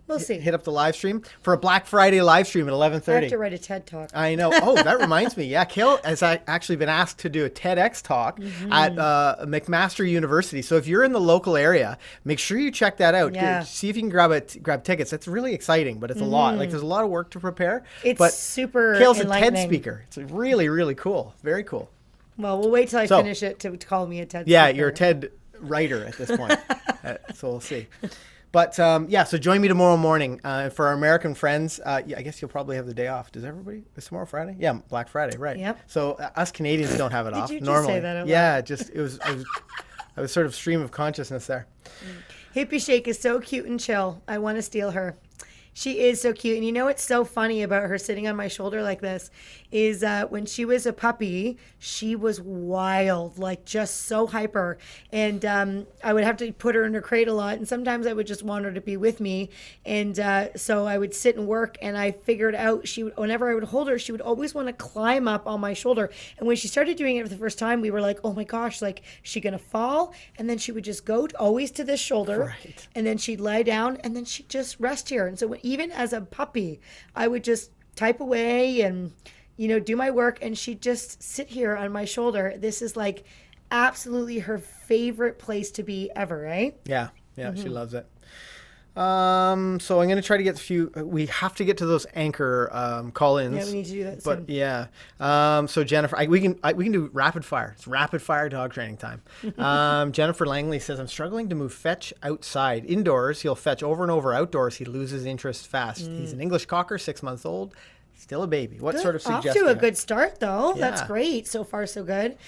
We'll see. hit up the live stream for a Black Friday live stream at 11:30? I have to write a TED Talk. I know. Oh, that reminds me. Yeah, Kayl has actually been asked to do a TEDx talk at McMaster University. So if you're in the local area, make sure you check that out. Yeah. See if you can grab tickets. That's really exciting, but it's a lot. Like there's a lot of work to prepare. It's super Kayl's a TED enlightening. speaker. It's really, really cool. Very cool. Well, we'll wait till I finish it to call me a TED Yeah, speaker. you're a TED writer at this point. So we'll see. But so join me tomorrow morning for our American friends. I guess you'll probably have the day off. Does everybody? Is tomorrow Friday? Yeah, Black Friday, right? Yep. So us Canadians don't have it off you just normally. say that out loud? Yeah, I was sort of stream of consciousness there. Hippie Shake is so cute and chill. I want to steal her. She is so cute. And you know what's so funny about her sitting on my shoulder like this is when she was a puppy, she was wild, like just so hyper. And I would have to put her in her crate a lot. And sometimes I would just want her to be with me. And so I would sit and work. And I figured out whenever I would hold her, she would always want to climb up on my shoulder. And when she started doing it for the first time, we were like, oh my gosh, like, is she going to fall? And then she would just go always to this shoulder. Right. And then she'd lie down and then she'd just rest here. And so even as a puppy, I would just type away and, do my work, and she'd just sit here on my shoulder. This is like absolutely her favorite place to be ever, right? Yeah, she loves it. So I'm going to try to get a few. We have to get to those anchor call-ins. Yeah, we need to do that But soon. yeah, so Jennifer, we can do rapid fire. It's rapid fire dog training time. Jennifer Langley says, I'm struggling to move Fetch outside. Indoors, he'll fetch over and over. Outdoors, he loses interest fast. He's an English Cocker, 6 months old. Still a baby. What sort of suggestion? Off to a good start, though. Yeah. That's great. So far, so good.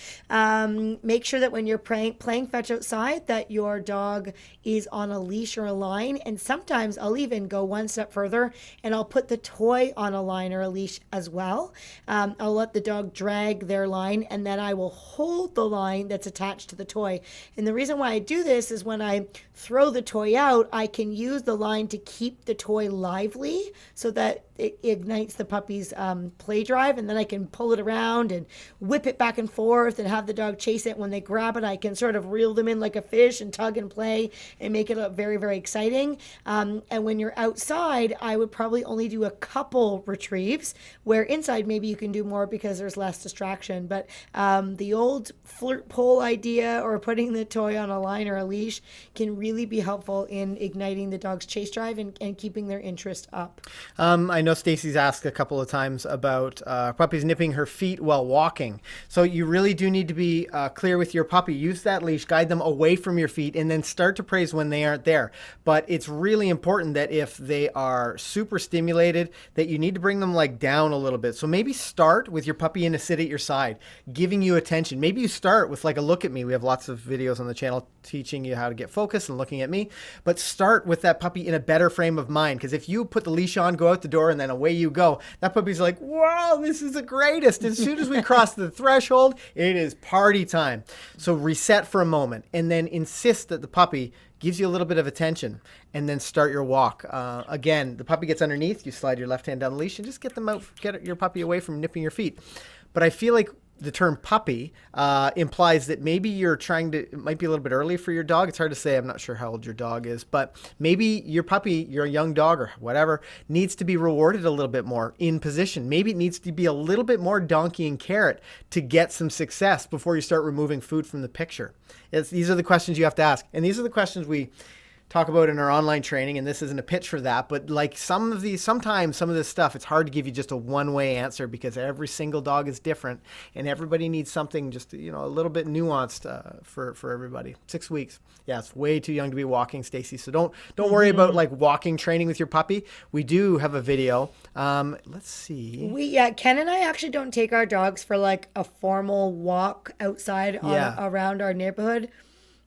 Make sure that when you're playing fetch outside, that your dog is on a leash or a line. And sometimes I'll even go one step further and I'll put the toy on a line or a leash as well. I'll let the dog drag their line, and then I will hold the line that's attached to the toy. And the reason why I do this is when I throw the toy out, I can use the line to keep the toy lively so that it ignites the puppy's play drive, and then I can pull it around and whip it back and forth and have the dog chase it. When they grab it, I can sort of reel them in like a fish and tug and play and make it look very, very exciting. And when you're outside, I would probably only do a couple retrieves, where inside maybe you can do more because there's less distraction. But the old flirt pole idea or putting the toy on a line or a leash can really be helpful in igniting the dog's chase drive and keeping their interest up. I know Stacy's asked a couple of times about puppies nipping her feet while walking. So you really do need to be clear with your puppy. Use that leash, guide them away from your feet, and then start to praise when they aren't there. But it's really important that if they are super stimulated, that you need to bring them like down a little bit. So maybe start with your puppy in a sit at your side, giving you attention. Maybe you start with like a look at me. We have lots of videos on the channel teaching you how to get focused and looking at me. But start with that puppy in a better frame of mind, because if you put the leash on, go out the door, and then away you go, that puppy's like, wow, this is the greatest. As soon as we cross the threshold, it is party time. So reset for a moment and then insist that the puppy gives you a little bit of attention, and then start your walk. Again, the puppy gets underneath, you slide your left hand down the leash and just get them out, get your puppy away from nipping your feet. But I feel like the term puppy implies that maybe you're trying to, it might be a little bit early for your dog. It's hard to say. I'm not sure how old your dog is, but maybe your puppy, your young dog or whatever, needs to be rewarded a little bit more in position. Maybe it needs to be a little bit more donkey and carrot to get some success before you start removing food from the picture. These are the questions you have to ask. And these are the questions we talk about in our online training, and this isn't a pitch for that, but like sometimes some of this stuff, it's hard to give you just a one-way answer because every single dog is different and everybody needs something just, a little bit nuanced for everybody. 6 weeks. Yeah, it's way too young to be walking, Stacy. So don't worry about like walking training with your puppy. We do have a video. Let's see. Ken and I actually don't take our dogs for like a formal walk outside around our neighborhood.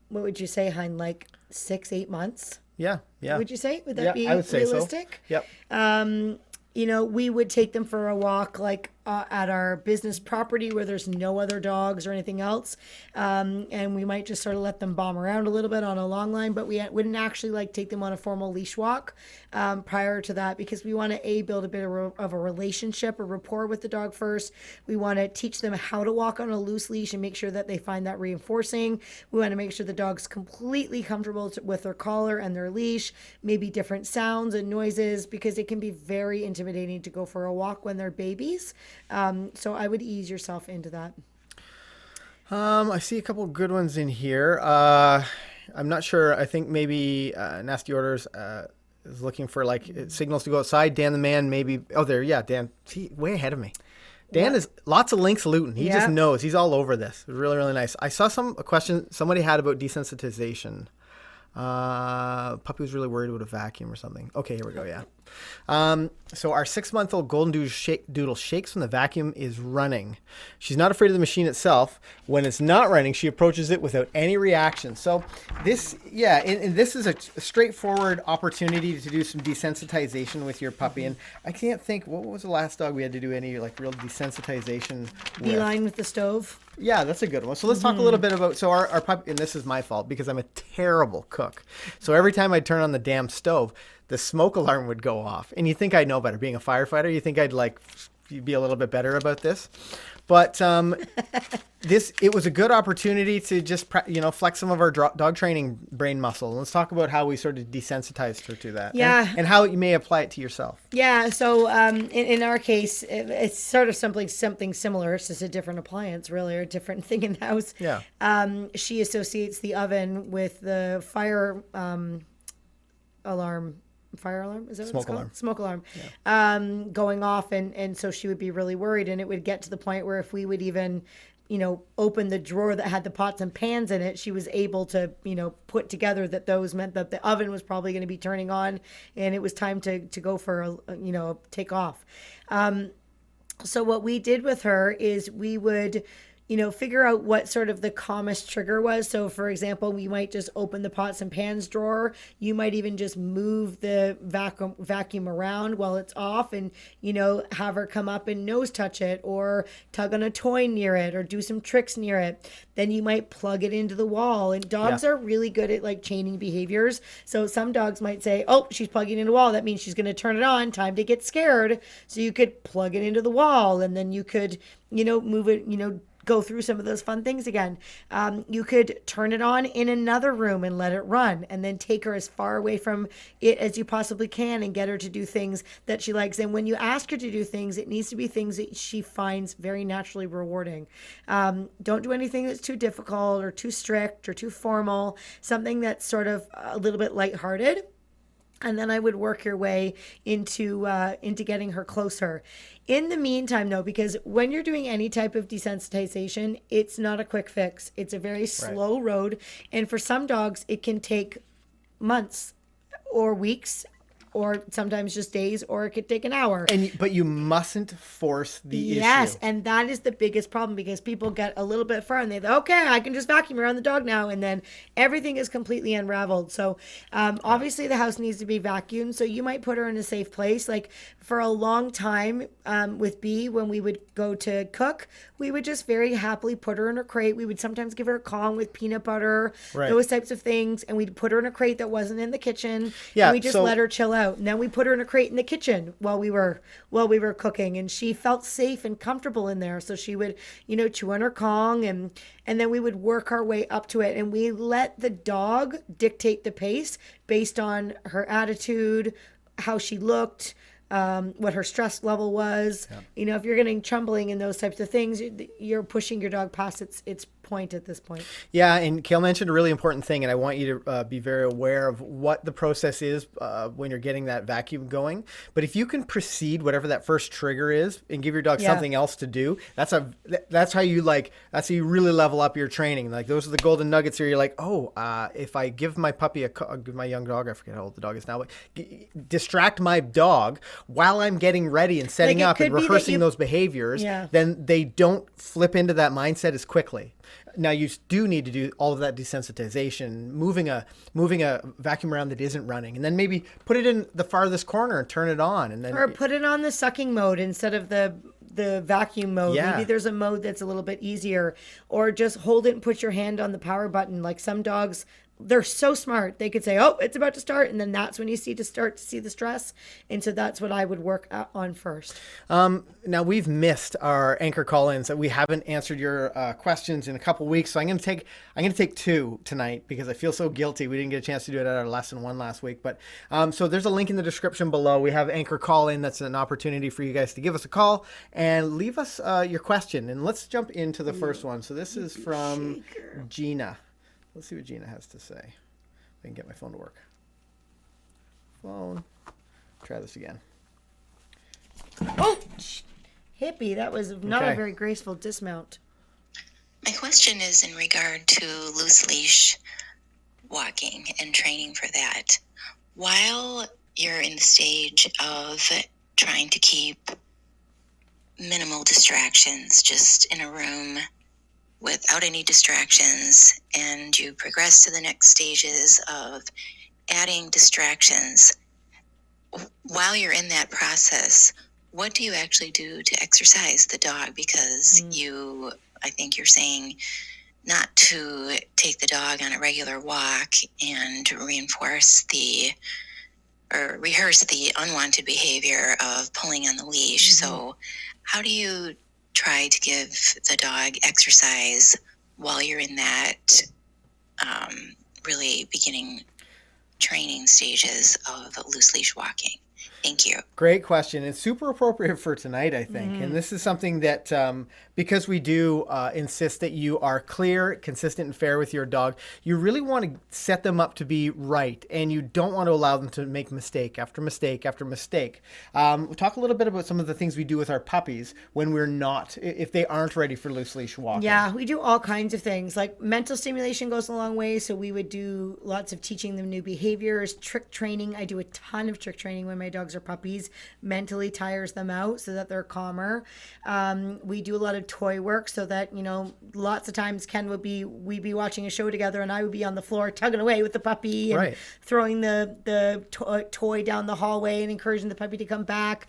What would you say, Hein? Like 6-8 months? Yeah. Would you say? Would that be I would say realistic? So. Yep. We would take them for a walk like at our business property where there's no other dogs or anything else. And we might just sort of let them bomb around a little bit on a long line, but we wouldn't actually like take them on a formal leash walk prior to that, because we want to build a bit of a relationship, a rapport with the dog first. We want to teach them how to walk on a loose leash and make sure that they find that reinforcing. We want to make sure the dog's completely comfortable with their collar and their leash, maybe different sounds and noises, because it can be very intimidating to go for a walk when they're babies. So I would ease yourself into that. I see a couple of good ones in here. I'm not sure. I think maybe Nasty Orders is looking for like signals to go outside. Dan the Man, maybe. Oh, there. Yeah, Dan. See, way ahead of me. Dan is lots of links looting. He just knows. He's all over this. Really, really nice. I saw a question somebody had about desensitization. Puppy was really worried about a vacuum or something. Okay, here we go. Yeah. So our 6-month-old golden doodle shakes when the vacuum is running. She's not afraid of the machine itself. When it's not running, she approaches it without any reaction. So this, and this is a straightforward opportunity to do some desensitization with your puppy. And I can't think, what was the last dog we had to do any like real desensitization with? Beeline with the stove. Yeah, that's a good one. So let's talk a little bit about, so our puppy, and this is my fault because I'm a terrible cook. So every time I'd turn on the damn stove, the smoke alarm would go off. And you think I'd know better. Being a firefighter, you think I'd like be a little bit better about this. But it was a good opportunity to just flex some of our dog training brain muscle. Let's talk about how we sort of desensitized her to that. Yeah. And how you may apply it to yourself. Yeah. So in our case, it's sort of something similar. It's just a different appliance, really, or a different thing in the house. Yeah. She associates the oven with the fire alarm. Fire alarm? Is that what it's called? Smoke alarm. Yeah. Going off. And so she would be really worried. And it would get to the point where if we would even, open the drawer that had the pots and pans in it, she was able to, put together that those meant that the oven was probably going to be turning on and it was time to go for a take off. So what we did with her is we would figure out what sort of the calmest trigger was. So for example, we might just open the pots and pans drawer. You might even just move the vacuum around while it's off and, have her come up and nose touch it or tug on a toy near it or do some tricks near it. Then you might plug it into the wall. And dogs are really good at like chaining behaviors. So some dogs might say, oh, she's plugging into the wall. That means she's going to turn it on. Time to get scared. So you could plug it into the wall and then you could, move it, go through some of those fun things again. You could turn it on in another room and let it run and then take her as far away from it as you possibly can and get her to do things that she likes. And when you ask her to do things, it needs to be things that she finds very naturally rewarding. Don't do anything that's too difficult or too strict or too formal, something that's sort of a little bit lighthearted. And then I would work your way into getting her closer. In the meantime, though, because when you're doing any type of desensitization, it's not a quick fix. It's a very slow road. And for some dogs, it can take months or weeks or sometimes just days, or it could take an hour. But you mustn't force the issue. Yes, and that is the biggest problem because people get a little bit far and they think, okay, I can just vacuum around the dog now, and then everything is completely unraveled. So obviously the house needs to be vacuumed, so you might put her in a safe place. Like for a long time with B, when we would go to cook, we would just very happily put her in her crate. We would sometimes give her a Kong with peanut butter, those types of things, and we'd put her in a crate that wasn't in the kitchen. Yeah, and we just let her chill out. And then we put her in a crate in the kitchen while we were cooking, and she felt safe and comfortable in there. So she would, chew on her Kong, and then we would work our way up to it, and we let the dog dictate the pace based on her attitude, how she looked, what her stress level was. Yeah. If you're getting trembling and those types of things, you're pushing your dog past its point at this point. Yeah, and Kayl mentioned a really important thing, and I want you to be very aware of what the process is when you're getting that vacuum going. But if you can precede whatever that first trigger is and give your dog something else to do, that's how you really level up your training. Like those are the golden nuggets here. You're like, if I give my puppy my young dog, I forget how old the dog is now, but distract my dog while I'm getting ready and setting up and rehearsing those behaviors, then they don't flip into that mindset as quickly. Now you do need to do all of that desensitization, moving a vacuum around that isn't running, and then maybe put it in the farthest corner and turn it on, and then or put it on the sucking mode instead of the the vacuum mode. Yeah. Maybe there's a mode that's a little bit easier, or just hold it and put your hand on the power button. Like some dogs, they're so smart. They could say, "Oh, it's about to start," and then that's when you start to see the stress. And so that's what I would work on first. Now we've missed our anchor call-ins. We haven't answered your questions in a couple weeks, so I'm going to take 2 tonight because I feel so guilty. We didn't get a chance to do it at our lesson 1 last week, but so there's a link in the description below. We have anchor call-in. That's an opportunity for you guys to give us a call and leave us your question. And let's jump into the first one. So this is from Gina. Let's see what Gina has to say. If I can get my phone to work. Phone. Try this again. Oh, hippie, that was not Okay. a very graceful dismount. My question is in regard to loose leash walking and training for that. While you're in the stage of trying to keep minimal distractions, just in a room without any distractions, and you progress to the next stages of adding distractions, while you're in that process, what do you actually do to exercise the dog? Because I think you're saying not to take the dog on a regular walk and rehearse the unwanted behavior of pulling on the leash. So how do you try to give the dog exercise while you're in that really beginning training stages of loose leash walking? Thank you. Great question. It's super appropriate for tonight, I think. And this is something that, because we do insist that you are clear, consistent, and fair with your dog, you really want to set them up to be right. And you don't want to allow them to make mistake after mistake after mistake. We'll talk a little bit about some of the things we do with our puppies when we're not, if they aren't ready for loose leash walking. Yeah, we do all kinds of things. Like mental stimulation goes a long way. So we would do lots of teaching them new behaviors, trick training. I do a ton of trick training when my dogs are puppies. Mentally tires them out so that they're calmer. We do a lot of toy work so that, lots of times we'd be watching a show together and I would be on the floor tugging away with the puppy and throwing the toy down the hallway and encouraging the puppy to come back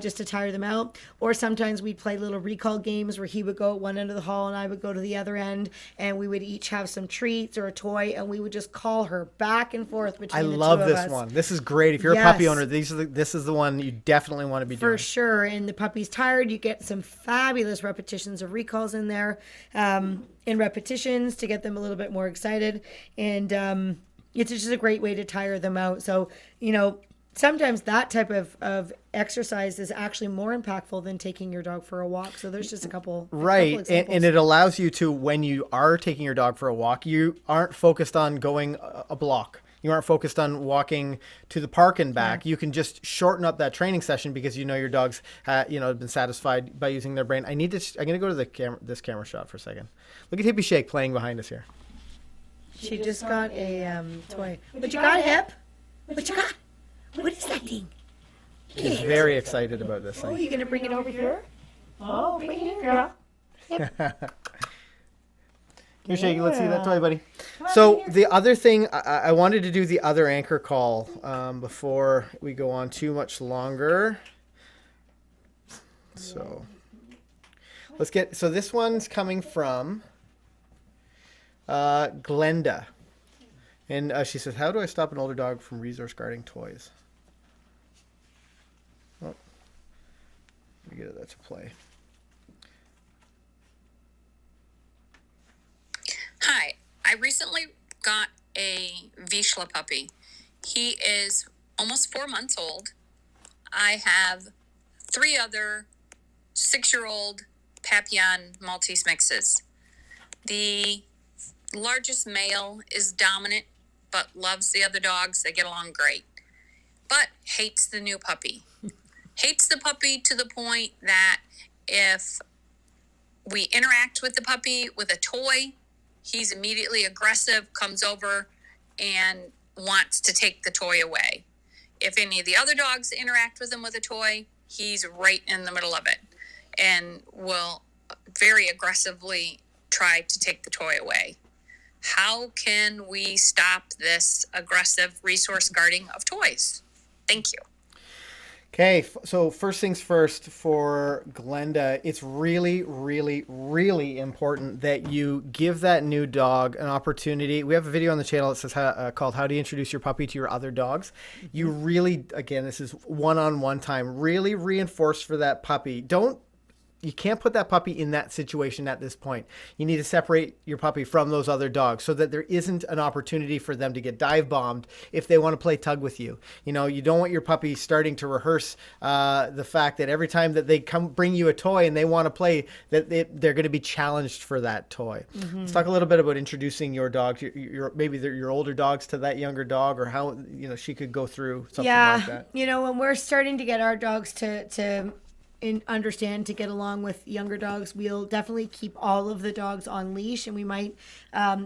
just to tire them out. Or sometimes we'd play little recall games where he would go at one end of the hall and I would go to the other end, and we would each have some treats or a toy, and we would just call her back and forth between the two of us. I love this one. This is great. If you're a puppy owner, this is the one you definitely want to be doing. For sure. And the puppy's tired. You get some fabulous repetitions of recalls in there, in repetitions to get them a little bit more excited. And it's just a great way to tire them out. So, sometimes that type of exercise is actually more impactful than taking your dog for a walk. So there's just a couple and it allows you to, when you are taking your dog for a walk, you aren't focused on going a block. You aren't focused on walking to the park and back. You can just shorten up that training session because your dog's have been satisfied by using their brain. I'm going to go to this camera shot for a second. Look at Hippie Shake playing behind us here. She just got a toy. What you got, Hip? What you got? What is that thing? He's very excited about this Oh, thing. you gonna bring it over here? Oh, bring it here, girl. Here, Shaky, let's see that toy, buddy. So the other thing, I wanted to do the other anchor call before we go on too much longer. So so this one's coming from Glenda. And she says, how do I stop an older dog from resource guarding toys? Oh, let me get that to play. Hi, I recently got a Vizsla puppy. He is almost 4 months old. I have 3 other 6-year-old Papillon Maltese mixes. The largest male is dominant, but loves the other dogs. They get along great, but hates the new puppy. Hates the puppy to the point that if we interact with the puppy with a toy, he's immediately aggressive, comes over and wants to take the toy away. If any of the other dogs interact with him with a toy, he's right in the middle of it and will very aggressively try to take the toy away. How can we stop this aggressive resource guarding of toys? Thank you. Okay, so first things first for Glenda, it's really, really, really important that you give that new dog an opportunity. We have a video on the channel that says called "How to Introduce Your Puppy to Your Other Dogs." You really, again, this is one-on-one time. Really reinforce for that puppy. You can't put that puppy in that situation at this point. You need to separate your puppy from those other dogs so that there isn't an opportunity for them to get dive bombed if they want to play tug with you. You know, you don't want your puppy starting to rehearse the fact that every time that they come bring you a toy and they want to play, that they're going to be challenged for that toy. Let's talk a little bit about introducing your dog, maybe your older dogs to that younger dog, or how, you know, she could go through something like that. You know, when we're starting to get our dogs to understand to get along with younger dogs, we'll definitely keep all of the dogs on leash, and we might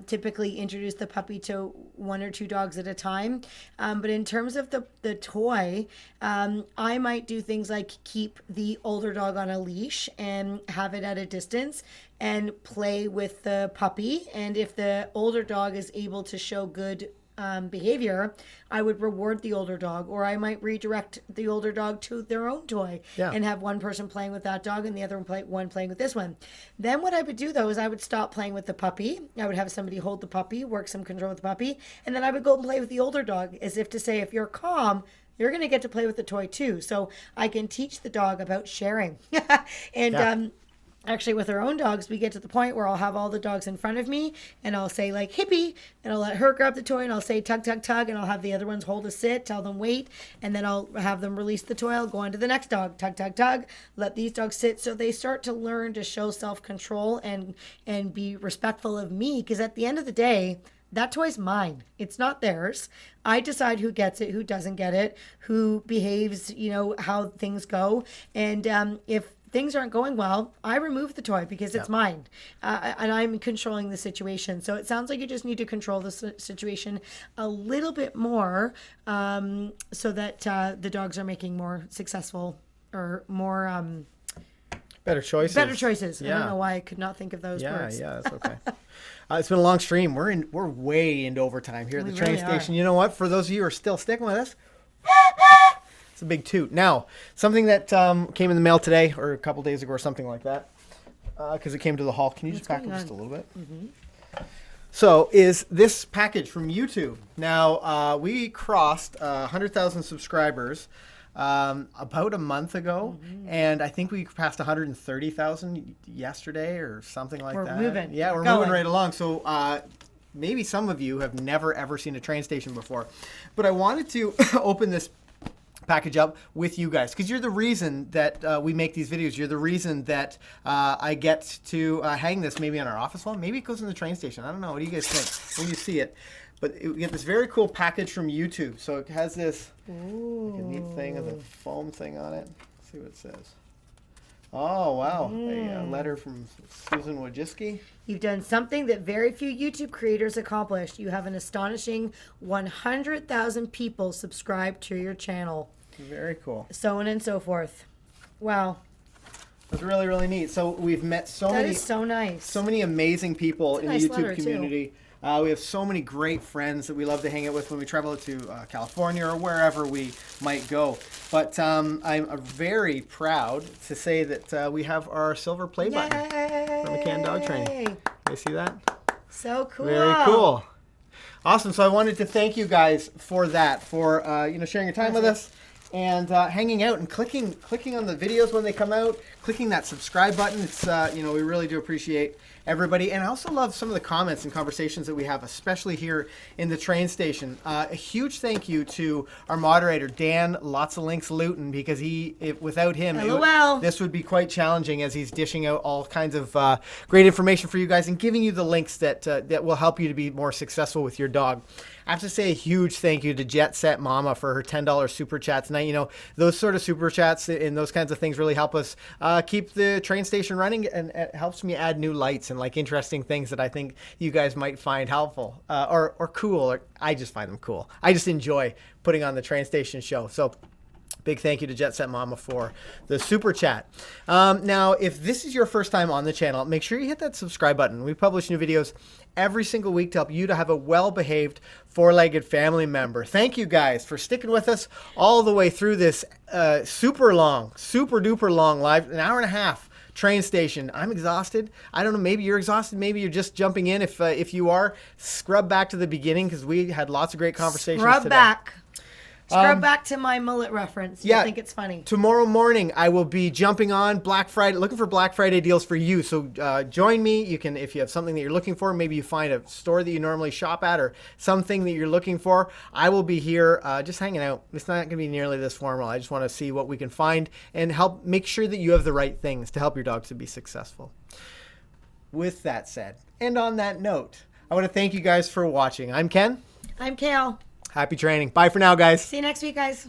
typically introduce the puppy to one or two dogs at a time. But in terms of the toy, I might do things like keep the older dog on a leash and have it at a distance and play with the puppy. And if the older dog is able to show good behavior, I would reward the older dog, or I might redirect the older dog to their own toy and have one person playing with that dog and the other one playing with this one. Then what I would do though is I would stop playing with the puppy. I would have somebody hold the puppy, work some control with the puppy, and then I would go and play with the older dog, as if to say, if you're calm, you're going to get to play with the toy too. So I can teach the dog about sharing. And actually, with our own dogs, we get to the point where I'll have all the dogs in front of me and I'll say like hippie, and I'll let her grab the toy and I'll say tug, tug, tug, and I'll have the other ones hold a sit, tell them wait, and then I'll have them release the toy. I'll go on to the next dog, tug, tug, tug, let these dogs sit. So they start to learn to show self-control and be respectful of me, because at the end of the day, that toy's mine. It's not theirs. I decide who gets it, who doesn't get it, who behaves, you know, how things go. And if things aren't going well, I remove the toy because it's mine, and I'm controlling the situation. So it sounds like you just need to control the situation a little bit more, so that the dogs are making more successful or more Better choices. Better choices. I don't know why I could not think of those words. Yeah, that's okay. It's been a long stream. We're way into overtime here at the train station. You know what? For those of you who are still sticking with us, it's a big toot. Now, something that came in the mail today or a couple days ago or something like that, because it came to the hall. Can you just back up just a little bit? Mm-hmm. So is this package from YouTube. Now, we crossed 100,000 subscribers about a month ago, and I think we passed 130,000 yesterday or something like that. We're moving. Yeah, we're moving right along. So maybe some of you have never, ever seen a train station before. But I wanted to open this package up with you guys, because you're the reason that we make these videos. You're the reason that I get to hang this maybe on our office wall. Maybe it goes in the train station. I don't know. What do you guys think when you see it? But we get this very cool package from YouTube. So it has this like a neat thing of the foam thing on it. Let's see what it says. Oh, wow. A letter from Susan Wojcicki. You've done something that very few YouTube creators accomplished. You have an astonishing 100,000 people subscribed to your channel. Very cool. So on and so forth. Wow. That's really, really neat. So we've met That is so nice. so many amazing people in nice the YouTube letter, community. We have so many great friends that we love to hang out with when we travel to California or wherever we might go. But I'm very proud to say that we have our silver play button from McCann Dog Training. You see that? So cool. Very cool. Awesome. So I wanted to thank you guys for that, for sharing your time with us and hanging out and clicking on the videos when they come out, clicking that subscribe button. It's we really do appreciate everybody. And I also love some of the comments and conversations that we have, especially here in the train station. A huge thank you to our moderator, Dan Lots of Links Luton, because without him, this would be quite challenging, as he's dishing out all kinds of great information for you guys and giving you the links that will help you to be more successful with your dog. I have to say a huge thank you to Jet Set Mama for her $10 super chat tonight. Those sort of super chats and those kinds of things really help us keep the train station running, and it helps me add new lights and like interesting things that I think you guys might find helpful or cool. Or I just find them cool. I just enjoy putting on the train station show. So Big thank you to Jet Set Mama for the super chat. Now, if this is your first time on the channel, make sure you hit that subscribe button. We publish new videos every single week to help you to have a well-behaved four-legged family member. Thank you guys for sticking with us all the way through this super duper long live, an hour and a half train station. I'm exhausted. I don't know, maybe you're exhausted. Maybe you're just jumping in. If you are, scrub back to the beginning because we had lots of great conversations today. Scrub back to my mullet reference. I think it's funny. Tomorrow morning, I will be jumping on Black Friday, looking for Black Friday deals for you. So join me. You can, if you have something that you're looking for, maybe you find a store that you normally shop at or something that you're looking for. I will be here just hanging out. It's not going to be nearly this formal. I just want to see what we can find and help make sure that you have the right things to help your dogs to be successful. With that said, and on that note, I want to thank you guys for watching. I'm Ken. I'm Kayl. Happy training. Bye for now, guys. See you next week, guys.